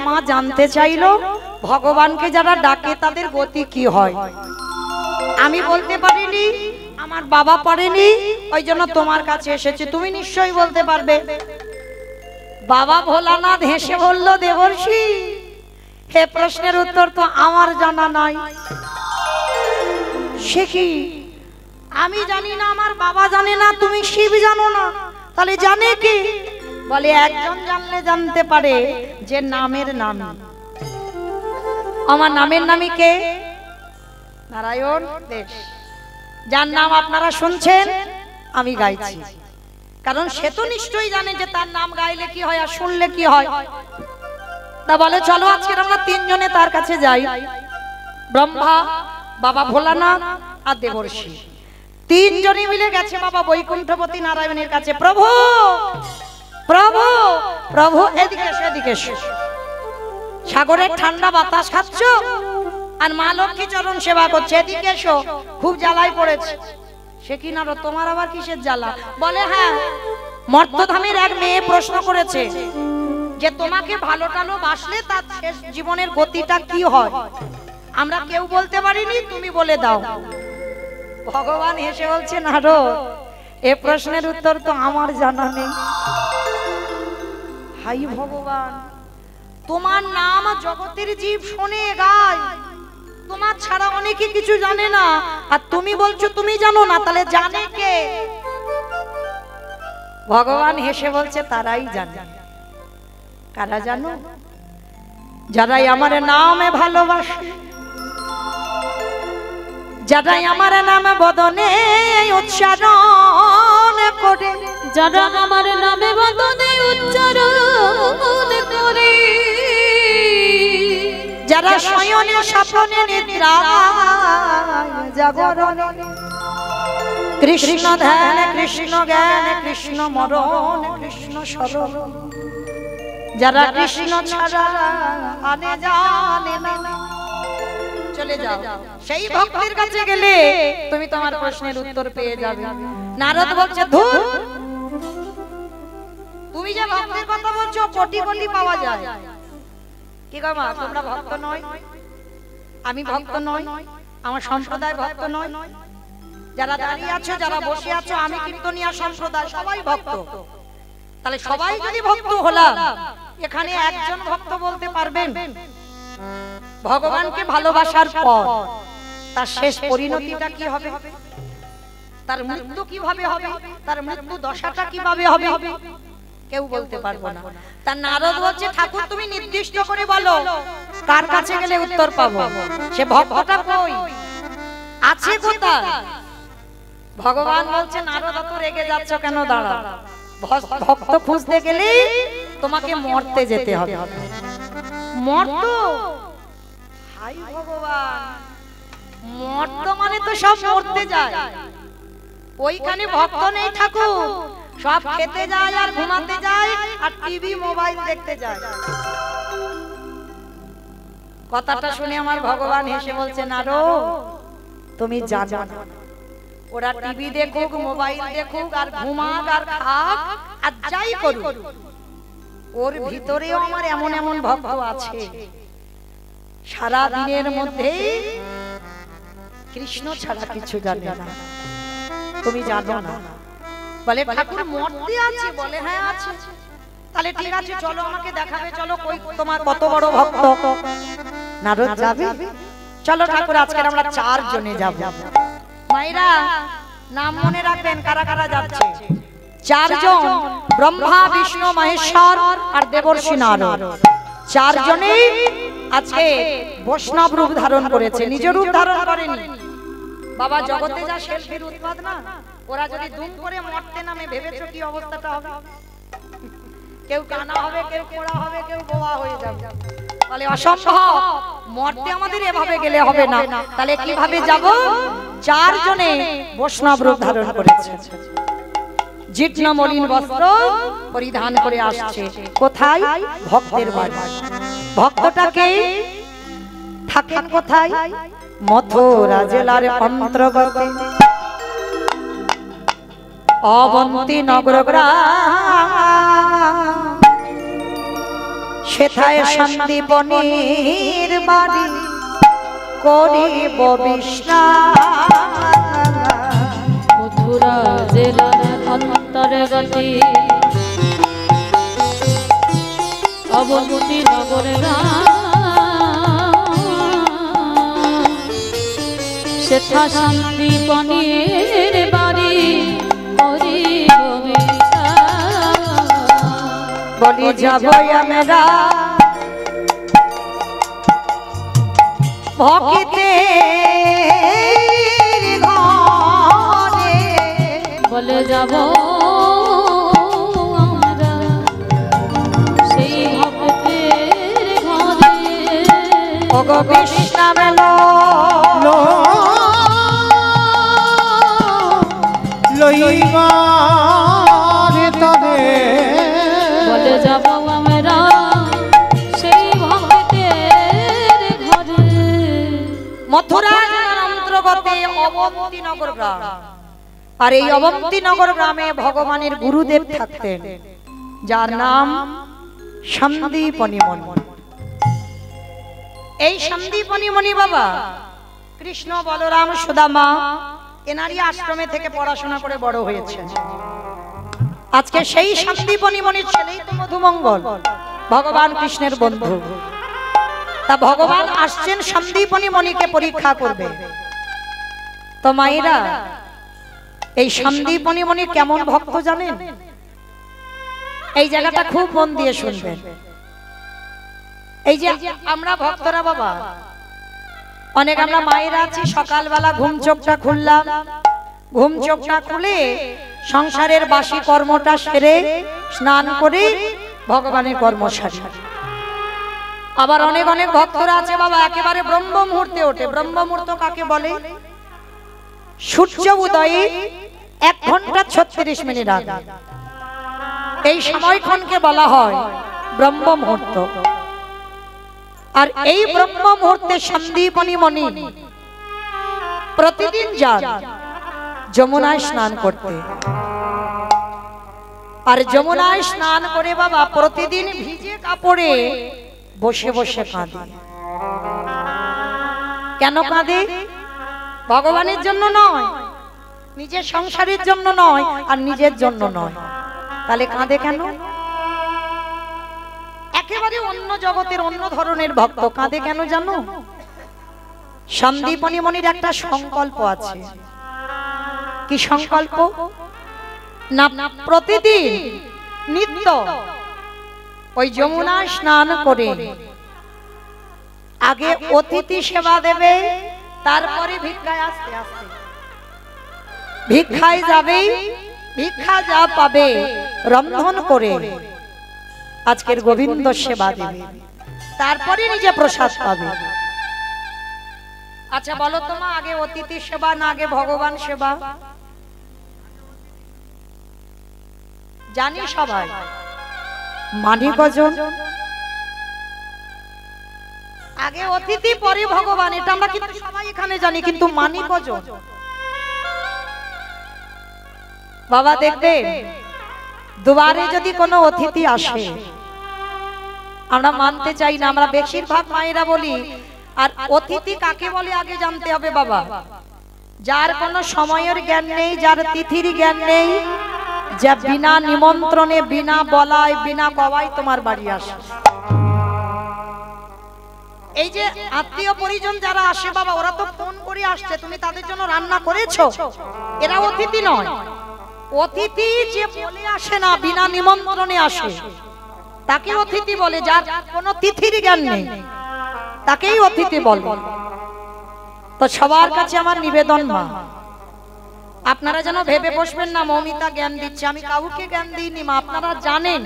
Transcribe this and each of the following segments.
মা জানতে চাইলো ভগবানকে যারা ডাকে তাদের গতি কি হয়। আমি বলতে পারিনি, আমার বাবা পারেনি, ওই জন্য তোমার কাছে এসেছি, তুমি নিশ্চয়ই বলতে পারবে। বাবা ভোলানাথ হেসে বলল, দেবর্ষি হে প্রশ্নের উত্তর তো আমার জানা নাই। সে কি, আমি জানি না, আমার বাবা জানে না, তুমি শিব জানো না, তাহলে জানে কি? বলে একজন জানলে জানতে পারে যে নামের নাম। আমার নামের নামই কে? নারায়ণ দেশ, যার নাম আপনারা শুনছেন, আমি গাইছি। কারণ সে তো নিশ্চয়ই জানে যে তার নাম গাইলে কি হয় আর শুনলে কি হয়। তা বলে চলো আজকে আমরা তিনজনে তার কাছে যাই। ব্রহ্মা, বাবা ভোলানাথ আর দেবর্ষি তিনজনই মিলে গেছে বাবা বৈকুণ্ঠপতি নারায়ণের কাছে। প্রভু প্রভু প্রভু, এদিকে এসো, এদিকে এসো। সাগরের ঠান্ডা বাতাস খাচ্ছ আর মা লক্ষ্মী চরণ সেবা করছে, এদিকে এসো, খুব জ্বালায় পড়েছে। সে কি নারদ, তোমার আবার কিসের জ্বালা? বলে হ্যাঁ, মর্তধামের এক মেয়ে প্রশ্ন করেছে যে তোমাকে ভালো টালো বাসলে তার শেষ জীবনের গতিটা কি হয়। আমরা কেউ বলতে পারিনি, তুমি বলে দাও। ভগবান হেসে বলছে, নারদ এ প্রশ্নের উত্তর তো আমার জানা নেই। হাই ভগবান, তোমার নাম জগতের জীব শোনে গায়, তোমার ছাড়া অনেকে কিছু জানে না, আর তুমি বলছো তুমি জানো না, তাহলে জানে কে? ভগবান হেসে বলছে, তারাই জানে। কারা জানো? যারাই আমার নামে ভালোবাসে, যারাই আমার নামে বদনে উচ্চারণ করে, যারা আমার নামে বদনে উচ্চারণ করে, যারা শয়নে স্বপ্নে নিদ্রায় জাগরণে কৃষ্ণ ধ্যান, কৃষ্ণ জ্ঞান, কৃষ্ণ মরণ, কৃষ্ণ স্মরণ, যারা কৃষ্ণ ছাড়া আনে জানে না। চলে যাও, সেই ভক্তির কাছে গেলে তুমি তোমার প্রশ্নের উত্তর পেয়ে যাবে। নারদ বলছে, ধুর, তুমি যে ভক্তির কথা বলছো কোটি কোটি পাওয়া যায়। কি গো মা, তোমরা ভক্ত নয়, আমি ভক্ত নই, আমার সম্প্রদায় ভক্ত নয়, যারা দাঁড়িয়ে আছো, যারা বসে আছো, আমি কীর্তনিয়া সম্প্রদায়, সবাই ভক্ত। তাহলে সবাই যদি ভক্ত হলাম, এখানে একজন ভক্ত বলতে পারবেন ভগবানকে ভালোবাসার পর তার শেষ পরিণতিটা কি হবে, তার মৃত্যু কিভাবে হবে, তার মৃত্যু দশাটা কিভাবে হবে? কেউ বলতে পারবো না। তার নারদ বলছে, ঠাকুর তুমি নির্দিষ্ট করে বলো কার কাছে গেলে উত্তর পাবো, সে ভক্তটা কই আছে, কোথায়? ভগবান বলছে, নারদ তো রেগে যাচ্ছ কেন, দাঁড়া, ভক্ত খুঁজতে গেলে তোমাকে মরতে যেতে হবে। মর্ত, হাই ভগবান, মর্ত মানে তো সব মরতে যায়, ওইখানে ভক্ত নেই ঠাকুর, সব খেতে যায় আর ঘুমাতে যায় আর টিভি মোবাইল দেখতে যায়। কথাটা শুনে আমার ভগবান হেসে বলছে, নারদ তুমি জানো না, ওরা টিভি দেখুক, মোবাইল দেখুক, আর ঘুমাক আর খাক আর যাই করুক, ওর ভিতরেও আমার এমন এমন ভক্ত আছে সারা দিনের মধ্যে কৃষ্ণ ছাড়া কিছু জানে না। তুমি জানো না। বলে ঠাকুর মূর্তি আছে? বলে হ্যাঁ আছে। তাহলে ঠিক আছে, চলো আমাকে দেখাবে, চলো কই তোমার কত বড় ভক্ত। নারদ যাবে? চলো ঠাকুর, আজকে আমরা 4 জনে যাব। মায়েরা নাম মনে রাখবেন কারা কারা যাচ্ছে। 4 জন, ব্রহ্মা, বিষ্ণু, মহেশ্বর আর দেবর্ষি নারদ। 4 জনেই আজকে বৈষ্ণব রূপ ধারণ করেছে, নিজ রূপ ধারণ করেনি। বাবা জগতে যা সেলফির উৎপাদ না, ওরা যদি দুম করে মরতে নামে, ভেবেছো কি অবস্থাটা হবে? কেউ কানা হবে, কেউ কোড়া হবে, কেউ বোবা হয়ে যাবে। বলে অসম্ভব, মরতে আমাদের এভাবে গেলে হবে না। তাহলে কিভাবে যাব? 4 জনে বৈষ্ণব রূপ ধারণ করেছে, জীর্ণ মলিন বস্ত্র পরিধান করে আসছে। কোথায়? ভক্তের বাড়ি। ভক্তটাকে থাকেন কোথায়? মথুরা জেলার অন্তর্গত অবন্তী নগর গ্রাম। সেথায় সন্দীপনীর বাড়ি করিব বিশ্রাম। মথুরা জেলার অন্তর্গতে অবন্তী নগরে সেথা সন্দীপনীর বাড়ি করিব বিশ্রাম। বলি যাব আমরা ভক্তিতে ঘরে, বলে যাব আমরা সেই ভক্তের ঘরে। ওগো বিশ্রাম লইবার তরে, বলে যাব আমরা সেই ভক্তের ঘরে। মথুরা জেলার অন্তর্গতে অবন্তী নগর গ্রাম। আর এই অবন্তী নগর গ্রামে ভগবানের গুরুদেব থাকতেন, যার নাম সন্দীপনী মুনি। এই সন্দীপনী মুনি বাবা কৃষ্ণ, বলরাম, সুদামা এনারই আশ্রমে থেকে পড়াশোনা করে বড় হয়েছেন। আজকে সেই সন্দীপনী মুনির ছেলেই তো মধুমঙ্গল, ভগবান কৃষ্ণের বন্ধু। তা ভগবান আসছেন সন্দীপনী মুনিকে পরীক্ষা করবে। তো মায়েরা, এই সন্দীপনী মুনি কেমন ভক্ত জানেন? এই জায়গাটা খুব মন দিয়ে শুনবেন। এই যে আমরা ভক্তরা বাবা, অনেক আমরা মায়েরা আছি, সকালবেলা ঘুম চোখটা খুললাম, ঘুম চোখটা খুলে সংসারের বাসি কর্মটা সেরে স্নান করে ভগবানের কর্ম সারি। আবার অনেক অনেক ভক্তরা আছে বাবা একেবারে ব্রহ্ম মুহূর্তে ওঠে। ব্রহ্ম মুহূর্ত কাকে বলে? সূর্য উদয়ে 1 ঘন্টা 36 মিনিট আগে এই সময়ক্ষণকে বলা হয় ব্রহ্ম মুহূর্ত। আর এই ব্রহ্ম মুহূর্তে সন্দীপনী মুনি প্রতিদিন যান যমুনায় স্নান করতে। আর যমুনায় স্নান করে বাবা প্রতিদিন ভিজে কাপড়ে বসে বসে কাঁদে। কেন কাঁদে? ভগবানের জন্য নয়, নিজের সংসারের জন্য নয়, আর নিজের জন্য নয়। তাহলে কাঁদে কেন? একেবারে অন্য জগতের অন্য ধরনের ভক্ত। কাঁদে কেন জানো? সন্দীপনী মুনির একটা সংকল্প আছে। কি সংকল্প? না প্রতিদিন নিত্য ওই যমুনা স্নান করে আগে অতিথি সেবা দেবে, তারপরে ভিক্ষায় আস্তে আস্তে ভিক্ষায় যাবে। ভিক্ষা যা পাবে রন্ধন করে আজকের গোবিন্দ সেবা দেবে, তারপরে নিজে প্রসাদ পাবে। আচ্ছা বলো তো মা, আগে অতিথি সেবা না আগে ভগবান সেবা? জানি সবাই, মানি কজন? আগে অতিথি পরে ভগবান, এটা আমরা কিন্তু সবাই এখানে জানি, কিন্তু মানি কজন? বাবা দেখবেন দুবারে যদি কোনো অতিথি আসে, আমরা মানতে চাই না, আমরা বেশিরভাগ মায়েরা বলি। আর অতিথি কাকে বলে আগে জানতে হবে বাবা। যার কোনো সময়ের জ্ঞান নেই, যার তিথির জ্ঞান নেই, যা বিনা নিমন্ত্রণে, বিনা বলায়, বিনা কওয়ায় তোমার বাড়ি আসে। এই যে আত্মীয় পরিজন যারা আসে বাবা, ওরা তো ফোন করে আসছে, তুমি তাদের জন্য রান্না করেছো, এরা অতিথি নয়। অতিথি যে বলে আসে না, বিনা নিমন্ত্রণে আসে, তাকে অতিথি বলে। যার কোনো তিথির জ্ঞান নেই তাকেই অতিথি বলে। তো সবার কাছে আমার নিবেদন মা, আপনারা যেন ভেবে বসবেন না মমিতা জ্ঞান দিচ্ছে। আমি কাউকে জ্ঞান দিইনি মা, আপনারা জানেন।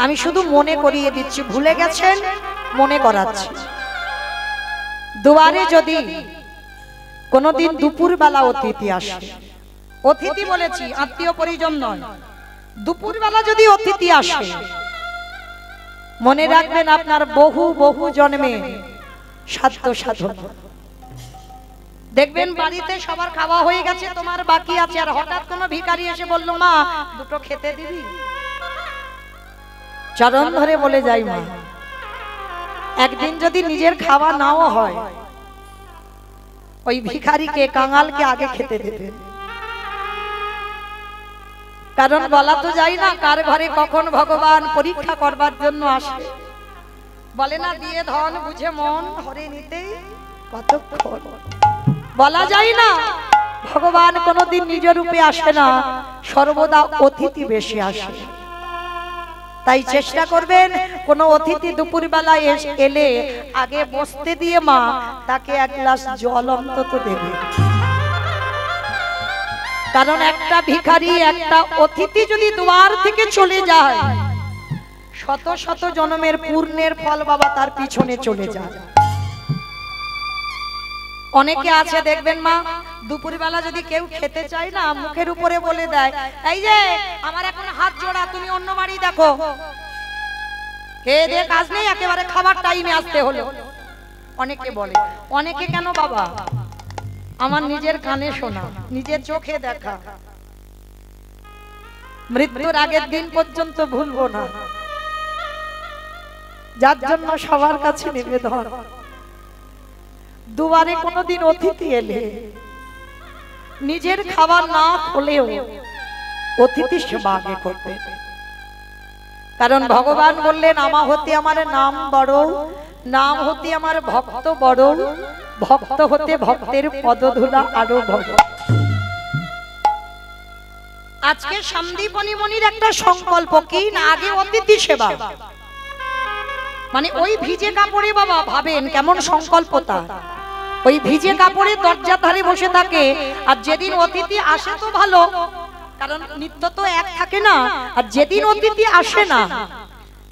আমি শুধু মনে করিয়ে দিচ্ছি, ভুলে গেছেন মনে করাচ্ছি। দুয়ারে যদি কোনদিন দুপুর বেলা অতিথি আসে, অতিথি বলেছি আত্মীয় পরিজন নয়, দুপুর বেলা যদি অতিথি আসে, মনে রাখবেন আপনার বহু বহু জন্মে সাধ্য সাধন। দেখবেন বাড়িতে সবার খাওয়া হয়ে গেছে, তোমার বাকি আছে, আর হঠাৎ কোনো ভিখারি এসে বলল মা দুটো খেতে দিবি, চরণ ধরে বলে যাই মা একদিন যদি নিজের খাওয়া নাও হয়, ওই ভিখারিকে কাঙালকে আগে খেতে দেবেন। কারণ বলা তো যায় না কার ঘরে কখন ভগবান পরীক্ষা করবার জন্য আসে। বলে না দিয়ে ধন বুঝে মন হরে নিতে কতক্ষণ, বলা যায় না। ভগবান কোনোদিন নিজ রূপে আসে না, সর্বদা অতিথি বেশি আসে। তাই চেষ্টা করবেন কোন অতিথি দুপুর বেলায় এলে আগে বসতে দিয়ে মা তাকে এক গ্লাস জল অন্তত দেবে। কারণ একটা ভিখারি, একটা অতিথি যদি দুয়ার থেকে চলে যায়, শত শত জন্মের পূর্ণের ফল বাবা তার পিছনে চলে যায়। অনেকে আছে দেখবেন মা, দুপুর বেলা যদি কেউ খেতে চায় না, মুখের উপরে বলে দেয় এই যে আমার এখন হাত জোড়া, তুমি অন্য বাড়ি দেখো, খেয়ে দিয়ে কাজ নেই, একেবারে খাবার টাইমে আসতে হলো। অনেকে বলে। অনেকে কেন বাবা, আমার নিজের কানে শোনা, নিজের চোখে দেখা, মৃত্যুর আগের দিন পর্যন্ত ভুলবো না। যার জন্য সবার কাছে নিবেদন, দুবারে কোনোদিন অতিথি এলে নিজের খাবার না হলেও অতিথি সেবা আগে করবে। কারণ ভগবান বললেন আমা হতে আমার নাম বড়, নাম হতে আমার ভক্ত বড়, ভক্ত হতে ভক্তের পদধূলা আরো বড়। আজকে সন্দীপনী মনির একটা সংকল্প কি না, আগে অতিথি সেবা। মানে ওই ভিজে কাপড়ে বাবা ভাবেন কেমন সংকল্পতা, ওই ভিজে কাপড়ে দরজার ধারে বসে থাকে। আর যেদিন অতিথি আসে তো ভালো, কারণ নিত্য তো এক থাকে না। আর যেদিন অতিথি আসে না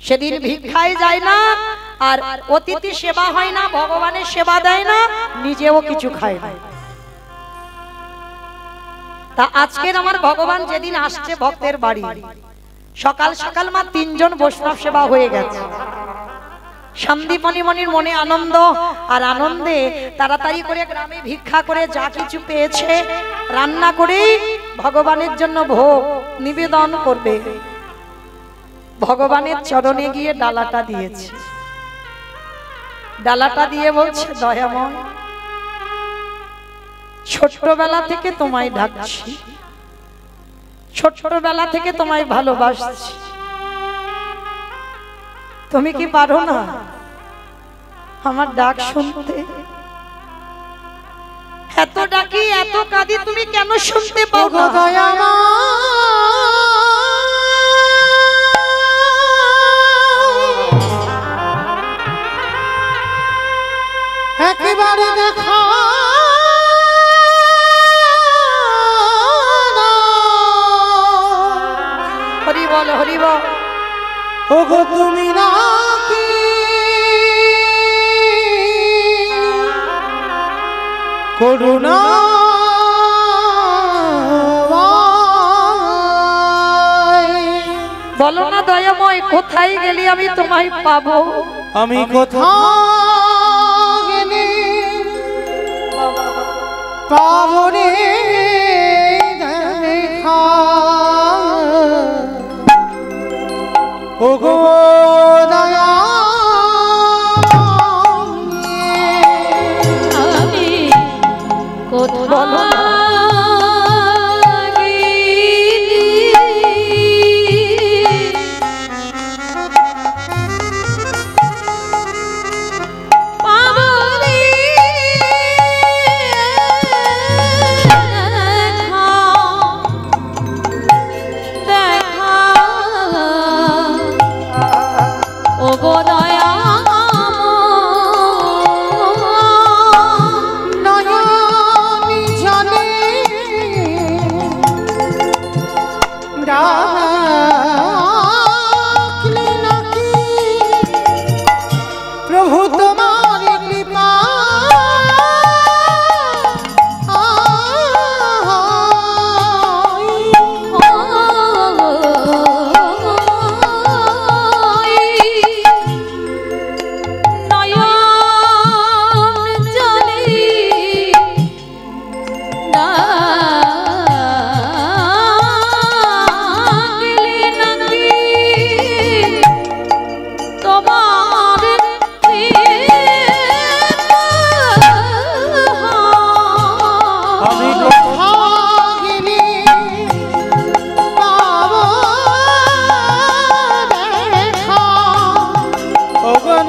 সেদিন ভিক্ষায় যায় না, আর অতিথি সেবা হয় না, ভগবানের সেবা দেয় না, নিজেও কিছু খায় না। তা আজকের আমার ভগবান যেদিন আসছে ভক্তের বাড়ি, সকাল সকাল মা 3 জন বৈষ্ণব সেবা হয়ে গেছে। সন্দীপনী মনির মনে আনন্দ, আর আনন্দে তাড়াতাড়ি করে গ্রামে ভিক্ষা করে যা কিছু পেয়েছে রান্না করে ভগবানের জন্য ভোগ নিবেদন করবে। ভগবানের চরণে গিয়ে ডালাটা দিয়েছে। ডালাটা দিয়ে বলছে দয়াময়, ছোটবেলা থেকে তোমায় ডাকছি, ছোটবেলা থেকে তোমায় ভালোবাসছি, তুমি কি পারো না আমার ডাক শুনতে? এত ডাকি এত কাঁদি, তুমি কেন শুনতে পাও না? একেবারে দেখা হরি বল হরি বল। ওগো তুমি নাকি করুণা বলো না দয়াময়, কোথায় গেলি আমি তোমায় পাবো? আমি কোথায় গেলে পাবো রে দেখা? ওগো দয়া আমি কোথায় তোমার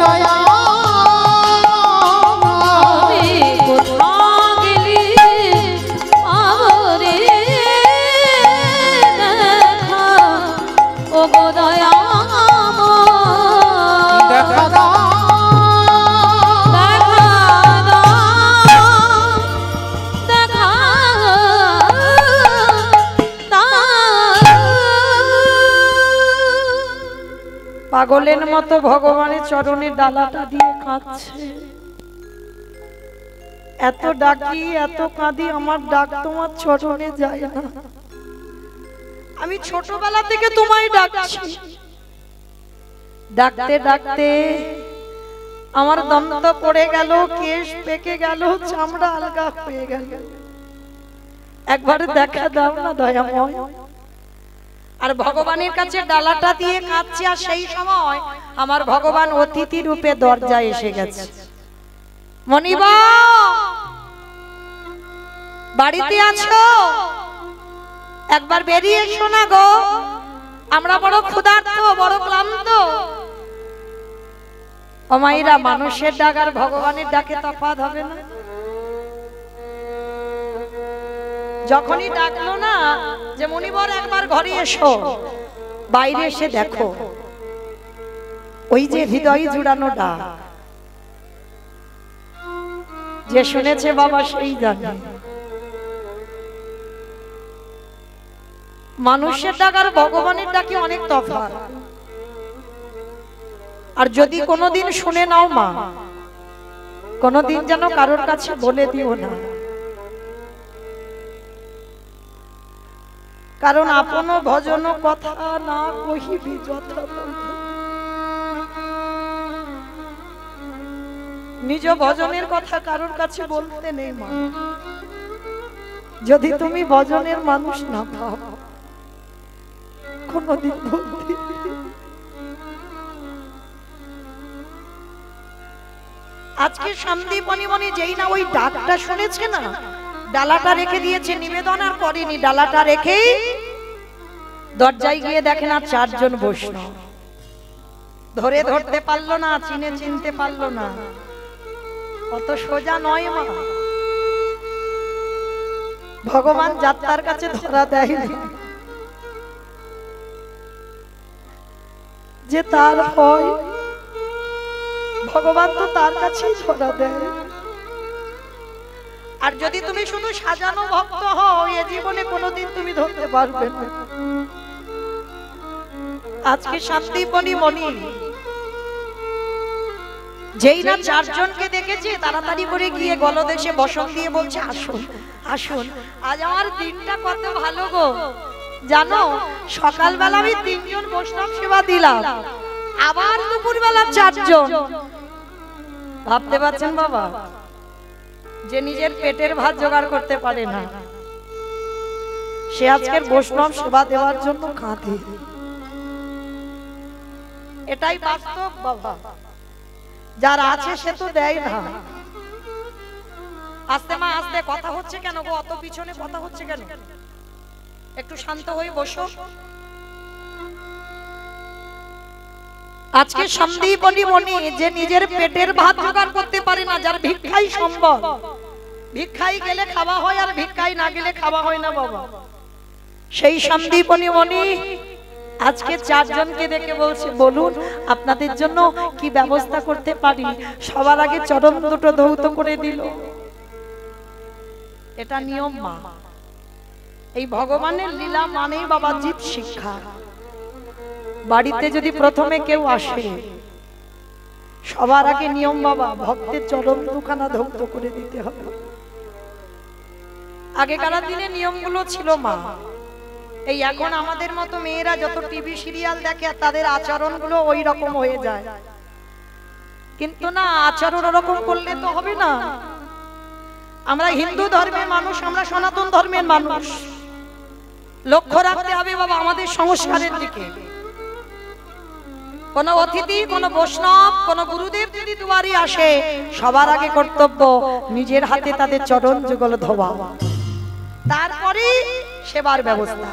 দয়া আমি কোথাও গেলি পাবরে দেখা ও গো দয়াময় দেখা দাও পাগলের মতো ভগবানের চরণে ডালাটা দিয়ে কাঁদছে। এত ডাকি এত কাঁদি, আমার ডাক তোমার চরণে যায় না। আমি ছোটবেলা থেকে তোমায় ডাকছি, ডাকতে ডাকতে আমার দন্ত পড়ে গেল, কেশ পেকে গেল, চামড়া আলগা হয়ে গেল। একবার দেখা দাও না দয়াময়। আর ভগবানের কাছে ডালাটা দিয়ে কাঁদছে, আর সেই সময় আমার ভগবান অতিথি রূপে দরজায় এসে গেছে। মনিবা বাড়িতে আছো? একবার বেরিয়ে এসো না গো, আমরা বড় ক্ষুধার্ত, বড় ক্লান্ত। ও মায়েরা, মানুষের ডাক আর ভগবানের ডাকে তফাৎ হবে না? যখনই ডাকলো না যে মনিবর একবার ঘরে এসো, বাইরে এসে দেখো ওই যে হৃদয় জুড়ানো ডাক, যে শুনেছে বাবা সেই জানে। মানুষের ডাক আর ভগবানের ডাকে অনেক তফাৎ। আর যদি কোনোদিন শুনে নাও মা, কোনোদিন যেন কারোর কাছে বলে দিও না, কারণ আপন ভজন কথা না কহিবি যথা। নিজ ভজনের কথা কারোর কাছে বলতে নেই মা। যদি তুমি ভজনের মানুষ না পাও, কোনদিন বলতে। আজকে সন্দীপনী যেই না ওই ডাকটা শুনেছে না, ডালাটা রেখে দিয়েছে, নিবেদন আর করেনি, ডালাটা রেখেই দরজায় গিয়ে দেখেন আর চারজন বৈষ্ণব। ধরে ধরতে পারলো না, চিনতে পারলো না। অত সোজা নয় মা, ভগবান যাত্রার কাছে ধরা দেয়নি, যে তার হয় ভগবান তো তার কাছেই ধরা দেয়। আর যদি তুমি শুধু সাজানো ভক্ত হও, এ জীবনে কোনোদিন তুমি ধরতে পারবে না। আজকে সন্দীপনী মণি যেই না চারজনকে দেখেছে, তাড়াতাড়ি করে গিয়ে গলদেশে বসন দিয়ে বলছে, আসুন আসুন, আজ আমার দিনটা কত ভালো গো। জানো, সকালবেলা আমি 3 জন বৈষ্ণব সেবা দিলাম, আবার দুপুরবেলা 4 জন। ভাবতে পারছেন বাবা, যে নিজের পেটের ভাত জোগাড় করতে পারে না, সে আজকের বৈষ্ণব সেবা দেওয়ার জন্য কাঁদে। এটাই বাস্তব বাবা। যার আছে সে তো দেয় না। আস্তে মা আস্তে, কথা হচ্ছে কেন গো? অত পিছনে কথা হচ্ছে কেন? একটু শান্ত হয়ে বসো। আজকে সন্দীপনী মণি যে নিজের পেটের ভাত জোগাড় করতে পারে না, যার ভিক্ষাই সম্ভব। ভিক্ষাই গেলে খাওয়া হয়, আর ভিক্ষাই না গেলে খাওয়া হয় না বাবা। সেই সন্দীপনী মণি আজকে 4 জনকে দেখে বলছে, বলুন আপনাদের জন্য কি ব্যবস্থা করতে পারি। সবার আগে চরণ দুটো ধৌত করে দিল। এটা নিয়ম মা। এই ভগবানের লীলা মানেই বাবা জীব শিক্ষা। বাড়িতে যদি প্রথমে কেউ আসে, সবার আগে নিয়ম বাবা, ভক্তের চরণ দুখানা ধৌত করে দিতে হবে। আগেকার দিনে নিয়মগুলো ছিল মা। এই এখন আমাদের মতো মেয়েরা যত টিভি সিরিয়াল দেখে, তাদের আচরণগুলো ওই রকম হয়ে যায়। কিন্তু না, আচরণ ওরকম করলে তো হবে না। আমরা হিন্দু ধর্মের মানুষ, আমরা সনাতন ধর্মের মানুষ। লক্ষ্য রাখতে হবে বাবা আমাদের সংস্কারের দিকে। কোন অতিথি, কোন বৈষ্ণব, কোন গুরুদেব যদি দুয়ারে আসে, সবার আগে কর্তব্য নিজের হাতে তাদের চরণ যুগল ধোয়া, তারপরে সেবার ব্যবস্থা।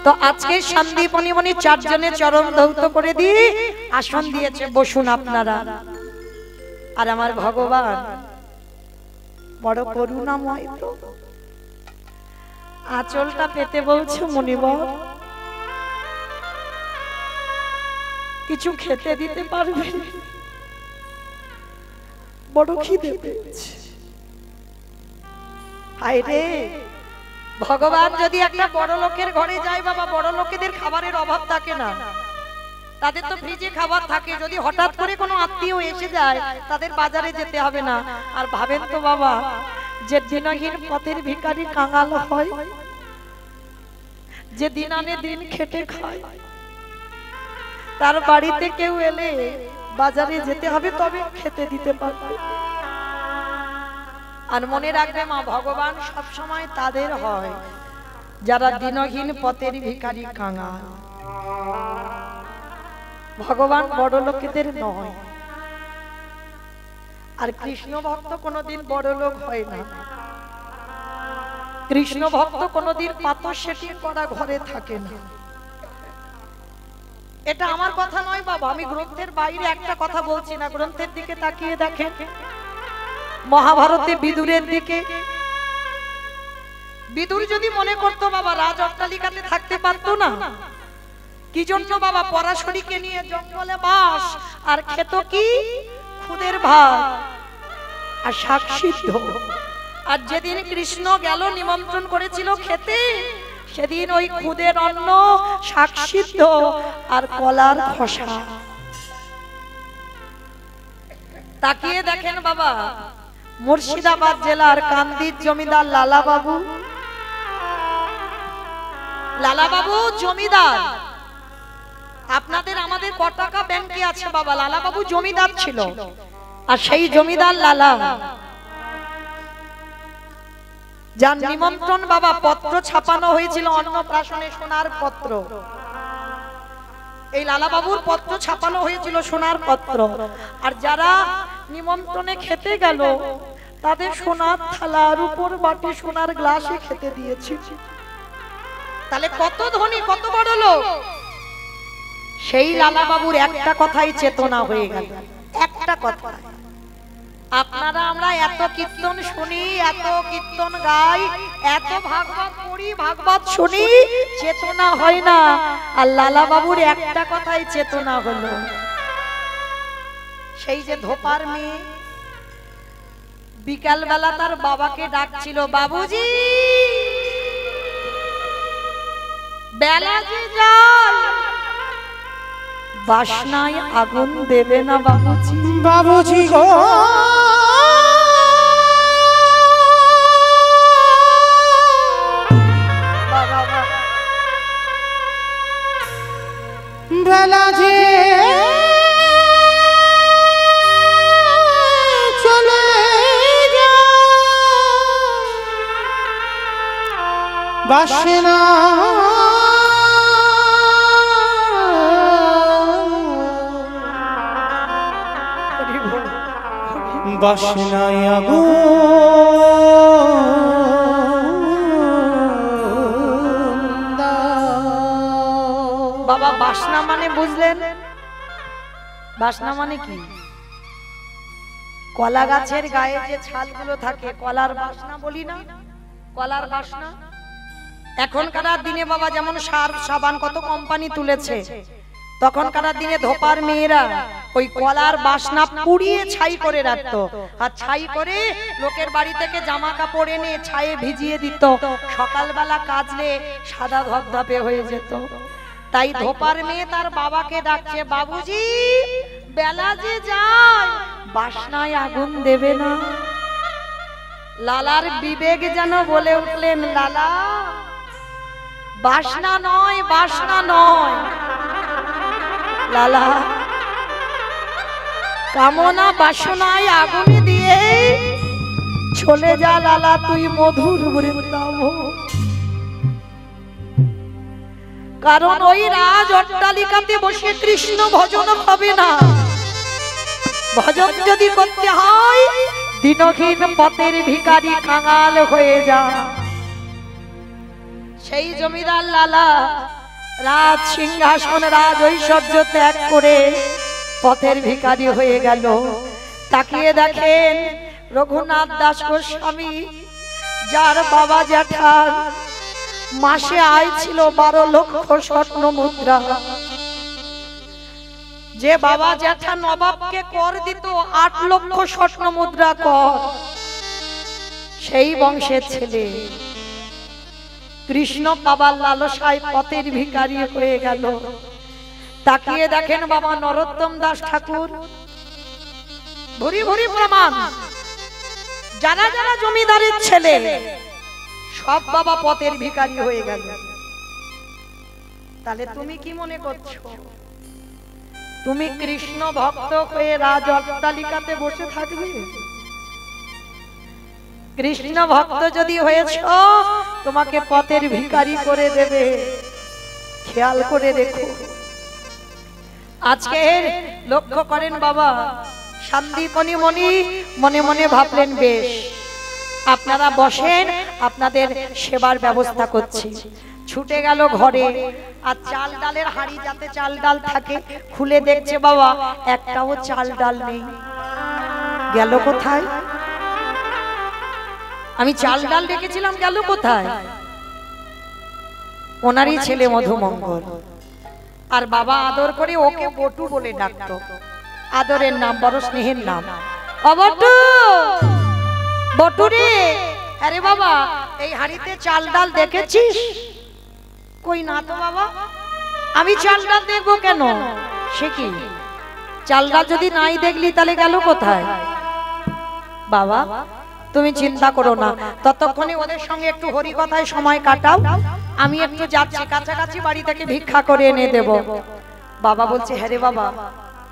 তো তো আজকে সন্দীপনী মনি চারজনে চরণ ধৌত করে দিয়ে আসন দিয়েছে, বসুন আপনারা। আর আমার ভগবান বড় করুণাময়, তো আঁচলটা পেতে বলছে, মুনিবর কিছু খেতে দিতে পারবে? বড় খিদে পেয়েছে। হায় রে, ভগবান যদি একটা বড় লোকের ঘরে যায় বাবা, বড় লোকেদের খাবারের অভাব থাকে না, তাদের তো ফ্রিজে খাবার থাকে। যদি হঠাৎ করে কোনো আত্মীয় এসে যায়, তাদের বাজারে যেতে হবে না। আর ভাবেন তো বাবা, যে দিনহীন পথের ভিখারি কাঙাল হয়, যে দিন আনে দিন খেটে খায়, তার বাড়িতে কেউ এলে বাজারে যেতে হবে, তবে খেতে দিতে পারবে। আর মনে রাখবে মা, ভগবান সব সময় তাদের হয় যারা দিনহীন পথের ভিখারি কাঙাল। ভগবান বড় লোকেদের নয়। আর কৃষ্ণ ভক্ত কোনোদিন বড় লোক হয় না। কৃষ্ণ ভক্ত কোনোদিন পাথর সেটিং করা ঘরে থাকে না। এটা আমার কথা নয় বাবা, আমি গ্রন্থের বাইরে একটা কথা বলছি না। গ্রন্থের দিকে তাকিয়ে দেখেন, মহাভারতে বিদুরের দিকে। বিদুর যদি মনে করতো বাবা রাজ অট্টালিকাতে থাকতে পারতো না, কি জন্য বাবা পরাশরীকে নিয়ে জঙ্গলে বাস, আর খেত কি খুদের ভাত আর শাক সিদ্ধ। আর যেদিন কৃষ্ণ গেল নিমন্ত্রণ করেছিল খেতে, সেদিন ওই খুদের অন্ন, শাক সিদ্ধ আর কলার খোসা। তাকিয়ে দেখেন বাবা, মুর্শিদাবাদ জেলার কান্দির জমিদার লালাবাবু, লালাবাবু জমিদার। আপনাদের আমাদের ক টাকা ব্যাংকে আছে বাবা, লালাবাবু জমিদার ছিল। আর সেই জমিদার লালা, যার নিমন্ত্রণ বাবা পত্র ছাপানো হয়েছিল, অন্নপ্রাশনে সোনার পত্র। এই লালাবাবুর পত্র ছাপানো হয়েছিল সোনার পত্র। আর যারা নিমন্ত্রণে খেতে গেল, তাদের সোনার থালার উপর বাটি সোনার গ্লাসে খেতে দিয়েছি। তাহলে কত ধনী, কত বড় লোক। সেই লালাবাবুর একটা কথাই চেতনা হয়ে গেল, একটা কথা। আপনারা আমরা এত কীর্তন শুনি, এত কীর্তন গাই, এত ভাগবত পড়ি, ভাগবত শুনি, চেতনা হয় না। আর লালাবাবুর একটা কথাই চেতনা হলো। সেই যে ধোপার মেয়ে বিকাল বেলা তার বাবাকে ডাকছিল, বাবুজি বেলা যে যায়, বাসনায় আগুন দেবে না বাবুজি? বাবুজি গো, বেলা যে চলে বাসনা বাসনায় আগুন বাবা। বাসনা মানে বুঝলেন? বাসনা মানে কি? কলা গাছের গায়ে যে ছালগুলো থাকে, কলার বাসনা বলি না, কলার বাসনা। এখনকার দিনে বাবা যেমন সার সাবান কত কোম্পানি তুলেছে, তখনকার দিনে ধোপার মেয়েরা ওই কলার বাসনা পুড়িয়ে ছাই করে রাখতো। আর ছাই করে লোকের বাড়ি থেকে জামা কাপড় এনে ছায়ে ভিজিয়ে দিত। সকালবেলা কাচলে সাদা ধবধবে হয়ে যেত। তাই ধোপার মেয়ে তার বাবাকে ডাকছে, বাবুজি বেলা যে যায়, বাসনায় আগুন দেবে না? লালার বিবেক যেন বলে উঠলেন, লালা বাসনা নয়, বাসনা নয় লালা, কামনা বাসনায় আগুন দিয়ে চলে যা লালা তুই মধুর বৃন্দাবন। কারণ ওই রাজ অট্টালিকাতে বসে কৃষ্ণ ভজন হবে না। ভজন যদি করতে হয়, দিনহীন পথের ভিখারি কাঙাল হয়ে যা। সেই জমিদার লালা রাজ সিংহাসন রাজ ঐশ্বর্য ত্যাগ করে পথের ভিখারি হয়ে গেল। তাকিয়ে দেখেন রঘুনাথ দাস গোস্বামী, যার বাবা জ্যাঠার মাসে আয় ছিল 12 লক্ষ স্বর্ণ মুদ্রা, যে বাবা জ্যাঠা নবাবকে কর দিত 8 লক্ষ স্বর্ণ মুদ্রা কর, সেই বংশের ছেলে কৃষ্ণ পাবার লালসায় পথের ভিখারি হয়ে গেল। তাকিয়ে দেখেন বাবা নরোত্তম দাস ঠাকুর, ভরি ভরি প্রমাণ, যারা যারা জমিদারের ছেলে সব বাবা পথের ভিখারি হয়ে গেল। তাহলে তুমি কি মনে করছো তুমি কৃষ্ণ ভক্ত হয়ে রাজ অট্টালিকাতে বসে থাকবে? কৃষ্ণ ভক্ত যদি হয়েছো তোমাকে পথের ভিখারি করে দেবে, খেয়াল করে দেখো। আজকে লক্ষ্য করেন বাবা শান্তিপনি মনি মনে মনে ভাবলেন, বেশ আপনারা বসেন, আপনাদের সেবার ব্যবস্থা করছি। ছুটে গেল ঘরে, আর চাল ডালের হাঁড়ি যাতে চাল ডাল থাকে খুলে দেখছে বাবা একটাও চাল ডাল নেই। গেল কোথায়? আমি চাল ডাল রেখেছিলাম, গেল কোথায়? ওনারই ছেলে মধুমঙ্গল, আর বাবা আদর করে ওকে বটু বলে ডাকতো, আদরের নাম, বড় স্নেহের নাম। বটু, বটু রে, আরে বাবা এই হাড়িতে চাল ডাল দেখেছিস? কই না তো বাবা। আমি চাল ডাল দেখবো কেন? সে কি চাল ডাল যদি নাই দেখলি তাহলে গেল কোথায়? বাবা তুমি চিন্তা করো না, ততক্ষণে ওদের সঙ্গে একটু হরি কথায় সময় কাটাও, আমি একটু যাচ্ছি, কাছাকাছি বাড়ি থেকে ভিক্ষা করে এনে দেব। বাবা বলছে, হ্যাঁ রে বাবা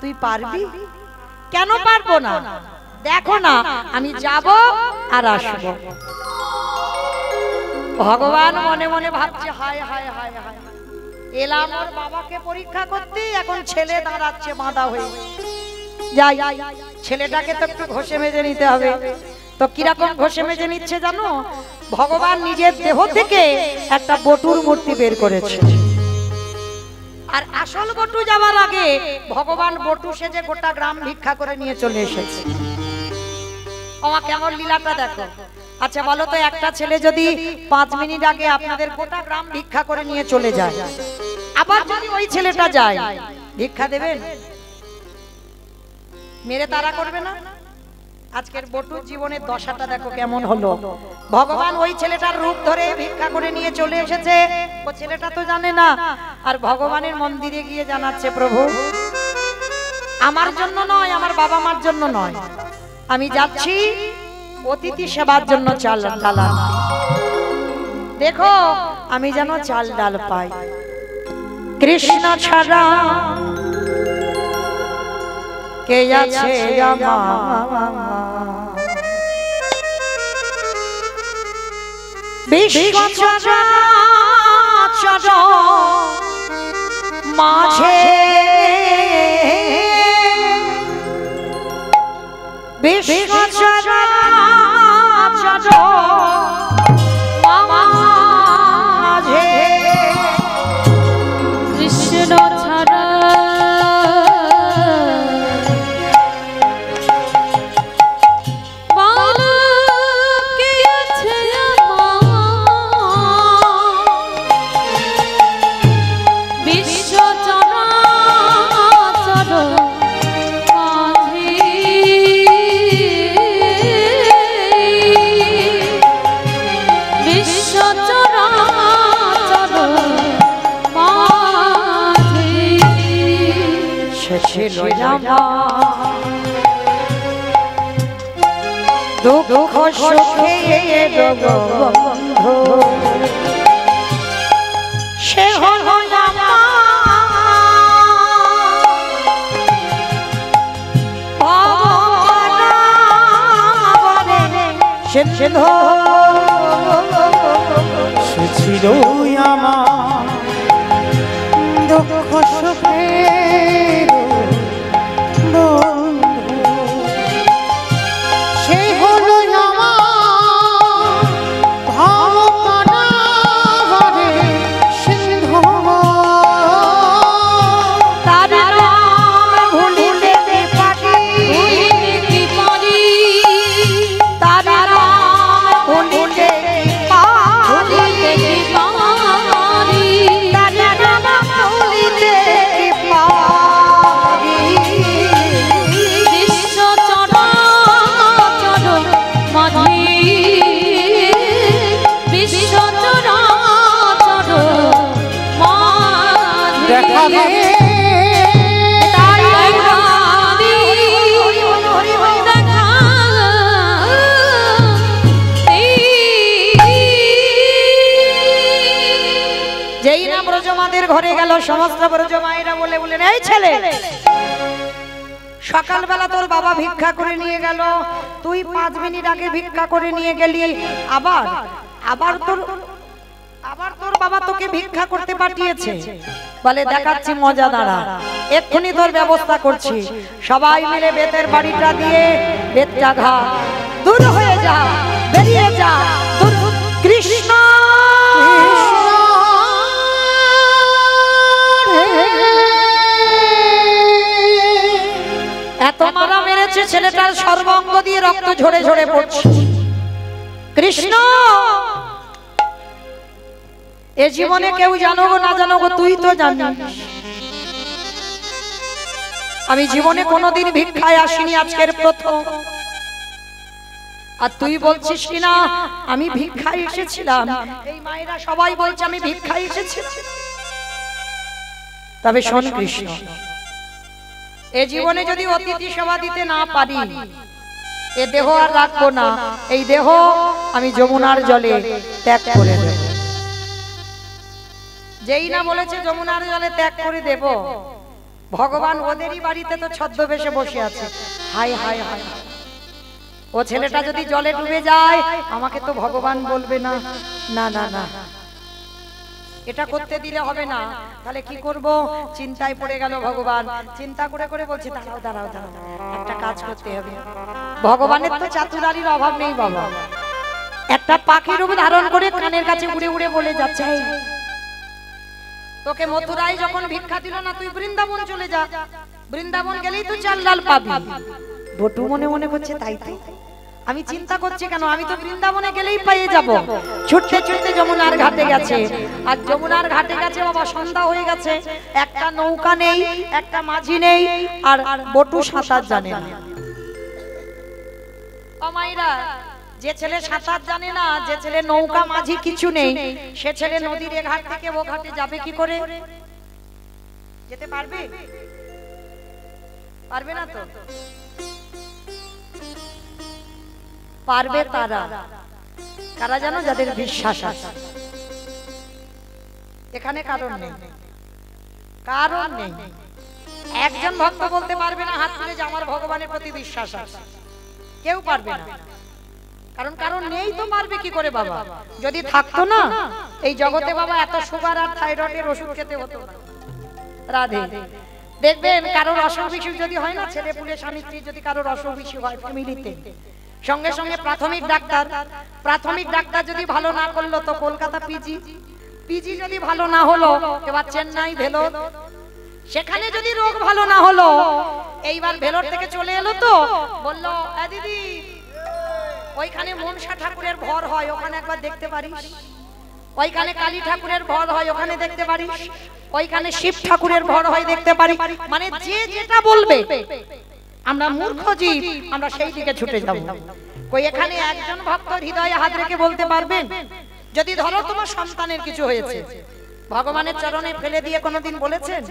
তুই পারবি? কেন পারবো না, দেখো না আমি যাব আর আসবো। ভগবান মনে মনে ভাবছে, হায় হায় হায় হায়, এলাম ওর বাবাকে পরীক্ষা করতে, এখন ছেলে দাঁড়াচ্ছে বাঁধা হয়ে। যাই, ছেলেটাকে তো একটু ঘষে মেজে নিতে হবে। তো কিরকম ঘষে মেজে নিচ্ছে জানো? ভগবান নিজের দেহ থেকে একটা বটুর মূর্তি বের করেছে, আর আসল বটু যাওয়ার আগে ভগবান বটু সেজে গোটা গ্রাম ভিক্ষা করে নিয়ে চলে এসেছে। ওমা কেমন লীলাটা দেখো। আচ্ছা বলো তো, একটা ছেলে যদি 5 মিনিট আগে আপনাদের গোটা গ্রাম ভিক্ষা করে নিয়ে চলে যায়, আবার যদি ওই ছেলেটা যায়, ভিক্ষা দেবেন? মেরে তাড়া করবে না? আজকের বটুর জীবনের দশাটা দেখো কেমন হলো। ভগবান ওই ছেলেটার রূপ ধরে ভিক্ষা করে নিয়ে চলে এসেছে, ও ছেলেটা তো জানে না, আর ভগবানের মন্দিরে গিয়ে জানাচ্ছে, প্রভু আমার জন্য নয়, আমার বাবা মার জন্য নয়, আমি যাচ্ছি অতিথি সেবার জন্য চাল ডাল। দেখো আমি যেন চাল ডাল পাই। কৃষ্ণ ছাড়া কে আছে বিশ্ব চরাচর মাঝে, বিশ্ব চরাচর মাঝে কৃষ্ণ ছাড়া ছিল দুঃখ সুখে বন্ধু, সে হল সে ছিল আমার দুঃখ সুখে ঘরে গেল, সমস্ত ব্রজ মায়েরা বলে বলেন, এই ছেলে, সকালবেলা তোর বাবা ভিক্ষা করে নিয়ে গেল, তুই 5 মিনিট আগে ভিক্ষা করে নিয়ে গেলি, আবার তোর বাবা তোকে ভিক্ষা করতে পাঠিয়েছে। বলে দেখাচ্ছি মজা, দাঁড়া, এক্ষুনি তোর ব্যবস্থা করছি। সবাই মিলে বেতের বাড়িটা দিয়ে বেতটা ঘা, দূর হয়ে যা, বেরিয়ে যা, কৃষ্ণ এত মারা মেরেছে, ছেলেটার সর্বাঙ্গ দিয়ে রক্ত ঝরে ঝরে পড়ছে। কৃষ্ণ, এ জীবনে কেউ জানো গো না জানো গো, তুই তো জানিস আমি জীবনে কোনোদিন ভিক্ষায় আসিনি, আজকের প্রথম। আর তুই বলছিস কিনা আমি ভিক্ষায় এসেছিলাম। এই মায়েরা সবাই বলছে আমি ভিক্ষায় এসেছি। তবে শোন কৃষ্ণ, এ জীবনে যদি অতিথি সেবা দিতে না পারি, এ দেহ আর রাখবো না। এই দেহ আমি যমুনার জলে ত্যাগ করে দেব। যেই না বলেছে যমুনার জলে ত্যাগ করে দেব, ভগবান ওদেরই বাড়িতে তো ছদ্মবেশে বসে আছে। হাই হাই হাই, ও ছেলেটা যদি জলে ডুবে যায় আমাকে তো ভগবান বলবে না। না না না, এটা করতে দিলে হবে না। তাহলে কি করব? চিন্তায় পড়ে গেল ভগবান। চিন্তা করে করে বলছে দাঁড়াও দাঁড়াও দাঁড়াও, একটা কাজ করতে হবে। ভগবানের তো চাতুরারির অভাব নেই বাবা। একটা পাখির রূপ ধারণ করে কানের কাছে উড়ে উড়ে বলে যাচ্ছে, তোকে মথুরায় যখন ভিক্ষা দিল না, তুই বৃন্দাবন চলে যা, বৃন্দাবন গেলেই তুই চাল ডাল পাবি। বটু মনে মনে করছে তাই তো, আমি চিন্তা করছি কেন, আমি তো বৃন্দাবনে গেলেই পেয়ে যাব। ছুটতে ছুটতে যমুনার ঘাটে গেছে, আর যমুনার ঘাটে গেছে বাবা, সন্ধ্যা হয়ে গেছে, একটা নৌকা নেই, একটা মাঝি নেই, আর বটু সাঁতার জানে না। ও মাইরা, যে ছেলে সাঁতার জানে না, যে ছেলে নৌকা মাঝি কিছু নেই, সে ছেলে নদীর এ ঘাট থেকে ও ঘাটে যাবে কি করে? যেতে পারবে? পারবে না তো। পারবে তারা, কারা জানো? যাদের বিশ্বাস আছে। এখানে কারণ নেই, কারণ নেই। একজন ভক্ত বলতে পারবে না হাত তুলে যে আমার ভগবানের প্রতি বিশ্বাস আছে, কেউ পারবে না। কারণ নেই তো, পারবে কি করে বাবা? যদি থাকতো না এই জগতে বাবা, এত সুগার আর থাইরয়েডের ওষুধ খেতে হতো না। রাধে। দেখবেন কারোর অসুখ বিসুখ যদি হয় না, ছেলে পুলে স্বামী স্ত্রী যদি কারোর অসুখ বিসুখ হয় ফ্যামিলিতে, সঙ্গে সঙ্গে প্রাথমিক ডাক্তার যদি ভালো না করলো তো কলকাতা পিজি যদি ভালো না হলো এবার চেন্নাই ভেলোর, সেখানে যদি রোগ ভালো না হলো এইবার ভেলোর থেকে চলে এলো তো বললো দিদি ওইখানে মনসা ঠাকুরের ভর হয়, ওখানে একবার দেখতে পারিস। ওইখানে কালী ঠাকুরের ভর হয়, ওখানে দেখতে পারিস। ওইখানে শিব ঠাকুরের ভর হয়, দেখতে পারি। মানে যে যেটা বলবে, আমরা মূর্খ জীব, আমরা সেই দিকে ছুটে যাব। কই এখানে একজন ভক্ত হৃদয়ে হাত রেখে বলতে পারবেন, যদি ধরো তোমার সন্তানের কিছু হয়েছে, ভগবানের চরণে ফেলে দিয়ে কোনোদিন বলেছেন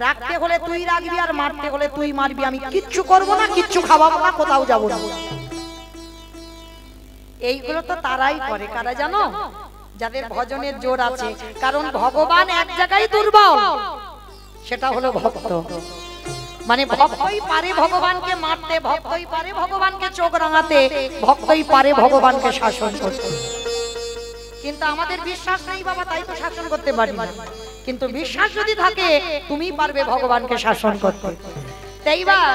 রাখতে হলে তুই রাখবি আর মারতে হলে তুই মারবি, আমি কিচ্ছু করব না, কিচ্ছু খাওয়াবো না, কোথাও যাবো না? এইগুলো তো তারাই করে, কারা জানো? যাদের ভজনের জোর আছে। কারণ ভগবান এক জায়গায় দুর্বল, সেটা হলো ভক্ত। মানে ভক্তই পারে ভগবানকে মারতে, ভক্তই পারে ভগবানকে চোখ রাঙাতে, ভক্তই পারে ভগবানকে শাসন করতে। কিন্তু আমাদের বিশ্বাস নেই বাবা, তাই তো শাসন করতে পারি না। কিন্তু বিশ্বাস যদি থাকে তুমি পারবে ভগবানকে শাসন করতে। তাইবার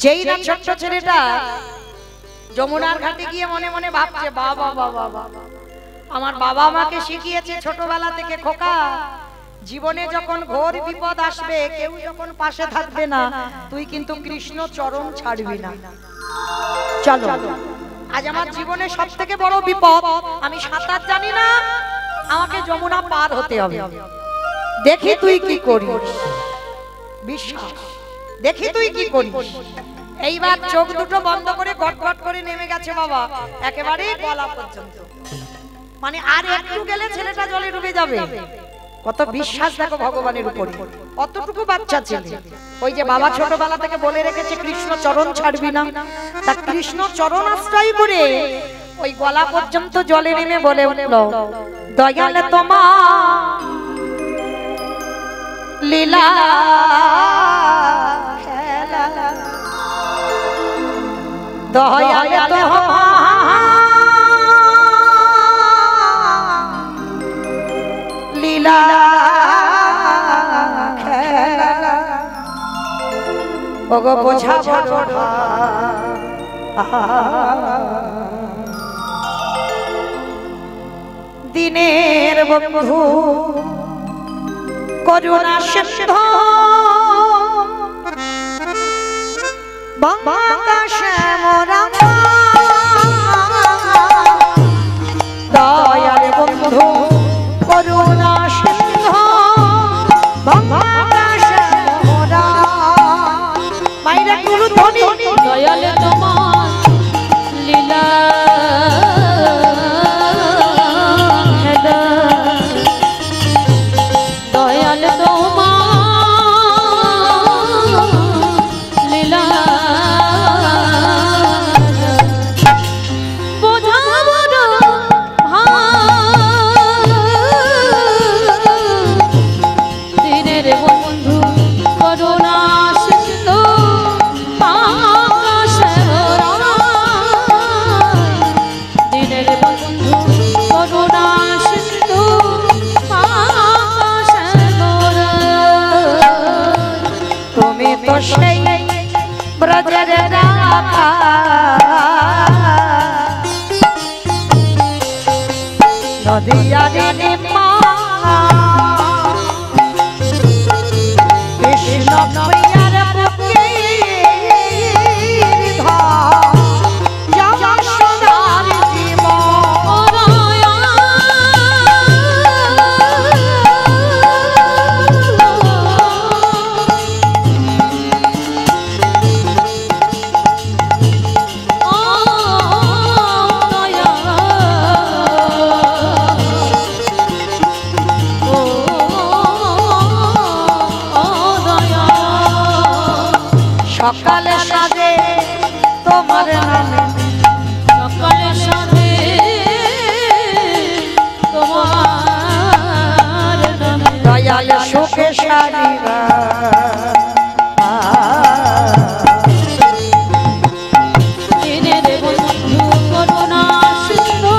যেই না ছোট্ট ছেলেটা যমুনার ঘাটে গিয়ে মনে মনে ভাবছে, বাবা বাবা বাবা, আমার বাবা আমাকে শিখিয়েছে ছোটবেলা থেকে, খোকা জীবনে যখন ঘোর বিপদ আসবে, কেউ যখন পাশে থাকবে না, তুই কিন্তু কৃষ্ণ চরণ ছাড়বি না। চলো, আজ আমার জীবনে সব থেকে বড় বিপদ, আমি সাঁতার জানি না, আমাকে যমুনা পার হতে হবে। দেখি তুই কি করিস, বিশ্বাস, দেখি তুই কি করিস। এইবার চোখ দুটো বন্ধ করে গটগট করে নেমে গেছে বাবা, একেবারে গলা পর্যন্ত। মানে আর একটু গেলে ছেলেটা জলে ডুবে যাবে। কত বিশ্বাস দেখো ভগবানের উপরে। অতটুকু বাচ্চা ছেলে, ওই যে বাবা ছোটবেলা থেকে বলে রেখেছে কৃষ্ণ চরণ ছাড়বি না, তা কৃষ্ণ চরণ আশ্রয় করে ওই গলা পর্যন্ত জলে নেমে বলে উঠল, দয়াল তোমার লীলা খেলা দয়ালে লীলা খেলা ওগো বোঝা বড় দিনের বন্ধু করুণা সিন্ধু বাংলাদেশে মোরা দয়াল বন্ধু করুণা সিন্ধু বাংলাদেশে মোরা মাইরা গুরু ধনী দয়াল তোমার লীলা খেলা দয়াল তোমার লীলা বোঝা বড় দিনের বন্ধু করুণা সিন্ধু দিনের বন্ধু করুণা সিন্ধু তুমি তো সেই ব্রজের রাধা নদিয়ারে মা কৃষ্ণ প্রিয়ার বুকে যশোদার জীবন সকালে সাজে তোমার নামে সকালে সাজে তোমার নামে দয়াল সুখে সারিবা দিনের বন্ধু করুণা সিন্ধু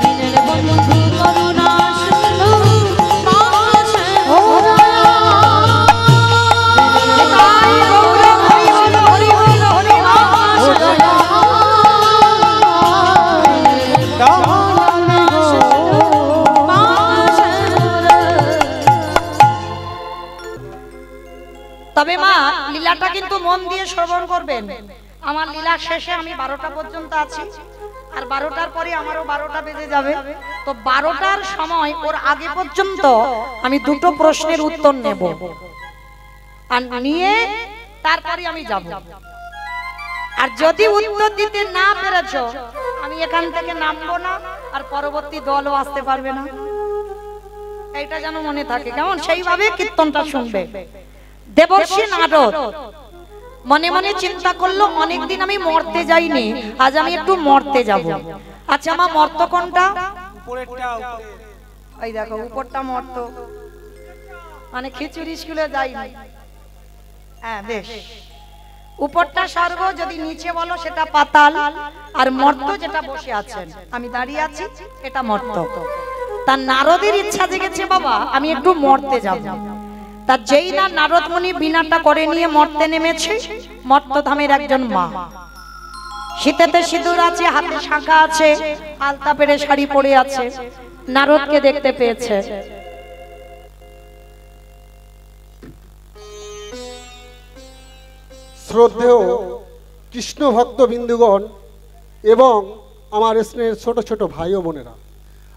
দিনের বন্ধু করুণা সিন্ধু তবে মা লীলাটা কিন্তু মন দিয়ে শ্রবণ করবেন। আমার লীলা শেষে আমি 12টা পর্যন্ত আছি, আর 12টার পরে আমারও 12টা বেজে যাবে। তো 12টার সময় ওর আগে পর্যন্ত আমি দুটো প্রশ্নের উত্তর নেব, আর নিয়ে তারপরে আমি যাব। আর যদি উত্তর দিতে না পেরেছো আমি এখান থেকে নামবো না, আর পরবর্তী দলও আসতে পারবে না। এইটা যেন মনে থাকে, কেমন? সেইভাবে কীর্তনটা শুনবে। দেবর্ষি নারদ মনে মনে চিন্তা করলো, অনেকদিন আমি মরতে যাইনি, আজ আমি একটু মরতে যাব। আচ্ছা মা, মর্ত কোনটা? ওই দেখো উপরটা মর্ত, মানে খিচুড়ি স্কুলে যাইনি। হ্যাঁ বেশ, উপরটা স্বর্গ, যদি নিচে বলো সেটা পাতাল, আর মর্ত যেটা বসে আছেন আমি দাঁড়িয়ে আছি এটা মর্ত। তার নারদের ইচ্ছা জেগেছে, বাবা আমি একটু মরতে যাব। তার যেই না নারদ মুনি বিনাটা করে নিয়ে মর্তে নেমেছে, মর্তধামের একজন মা, শীতেতে সিঁদুর আছে, হাতে শাঁখা আছে, আলতা পেরে শাড়ি পরে আছে, নারদকে দেখতে পেয়েছে। শ্রদ্ধেয় কৃষ্ণ ভক্ত বিন্দুগণ এবং আমার স্নেহের ছোট ছোট ভাই ও বোনেরা,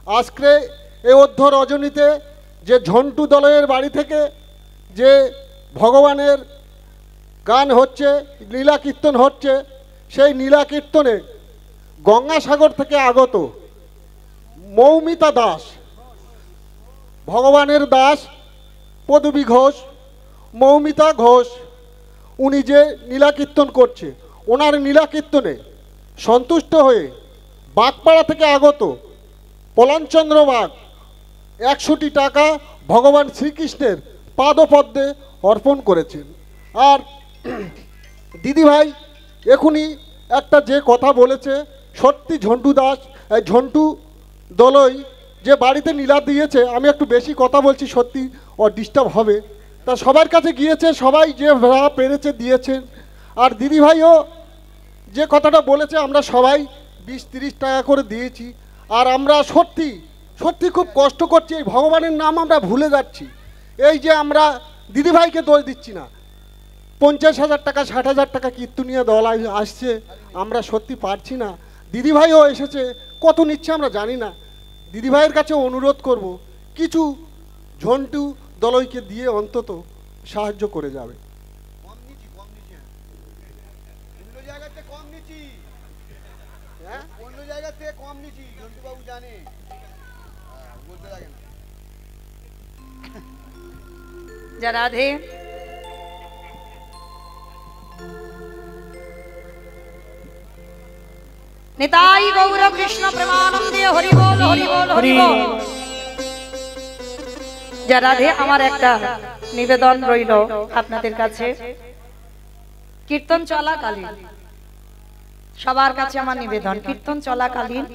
আজকে এই অর্ধ রজনীতে যে ঝন্টু দলের বাড়ি থেকে যে ভগবানের গান হচ্ছে, লীলা কীর্তন হচ্ছে, সেই লীলা কীর্তনে গঙ্গাসাগর থেকে আগত মৌমিতা দাস, ভগবানের দাস পদবী ঘোষ, মৌমিতা ঘোষ, উনি যে লীলা কীর্তন করছে, ওনার লীলা কীর্তনে সন্তুষ্ট হয়ে বাগপাড়া থেকে আগত পলানচন্দ্র বাগ 100টি টাকা ভগবান শ্রীকৃষ্ণের পাদপদ্মে অর্পণ করেছেন। আর দিদিভাই এখনই একটা যে কথা বলেছে, সত্যি ঝন্টু দলই যে বাড়িতে নীলা দিয়েছে, আমি একটু বেশি কথা বলছি, সত্যি ও ডিস্টার্ব হবে, তা সবার কাছে গিয়েছে, সবাই যে পেরেছে দিয়েছেন। আর দিদিভাইও যে কথাটা বলেছে, আমরা সবাই 20-30 টাকা করে দিয়েছি। আর আমরা সত্যি সত্যি খুব কষ্ট করছি, এই ভগবানের নাম আমরা ভুলে যাচ্ছি। এই যে আমরা দিদিভাইকে দোষ দিচ্ছি না, 50,000 টাকা 60,000 টাকা কীর্তনীয় দল আসছে, আমরা সত্যি পারছি না। দিদিভাইও এসেছে, কত নিচ্ছে আমরা জানি না। দিদিভাইয়ের কাছে অনুরোধ করব, কিছু ঝন্টু দলইকে দিয়ে অন্তত সাহায্য করে যাবে। যা রাধে নিতাই গৌর কৃষ্ণ প্রেমানন্দে হরি বল হরি বল হরি বল। যা রাধে, আমার একটা নিবেদন রইল আপনাদের কাছে। কীর্তন চলাকালীন সবার কাছে আমার নিবেদন, কীর্তন চলাকালীন,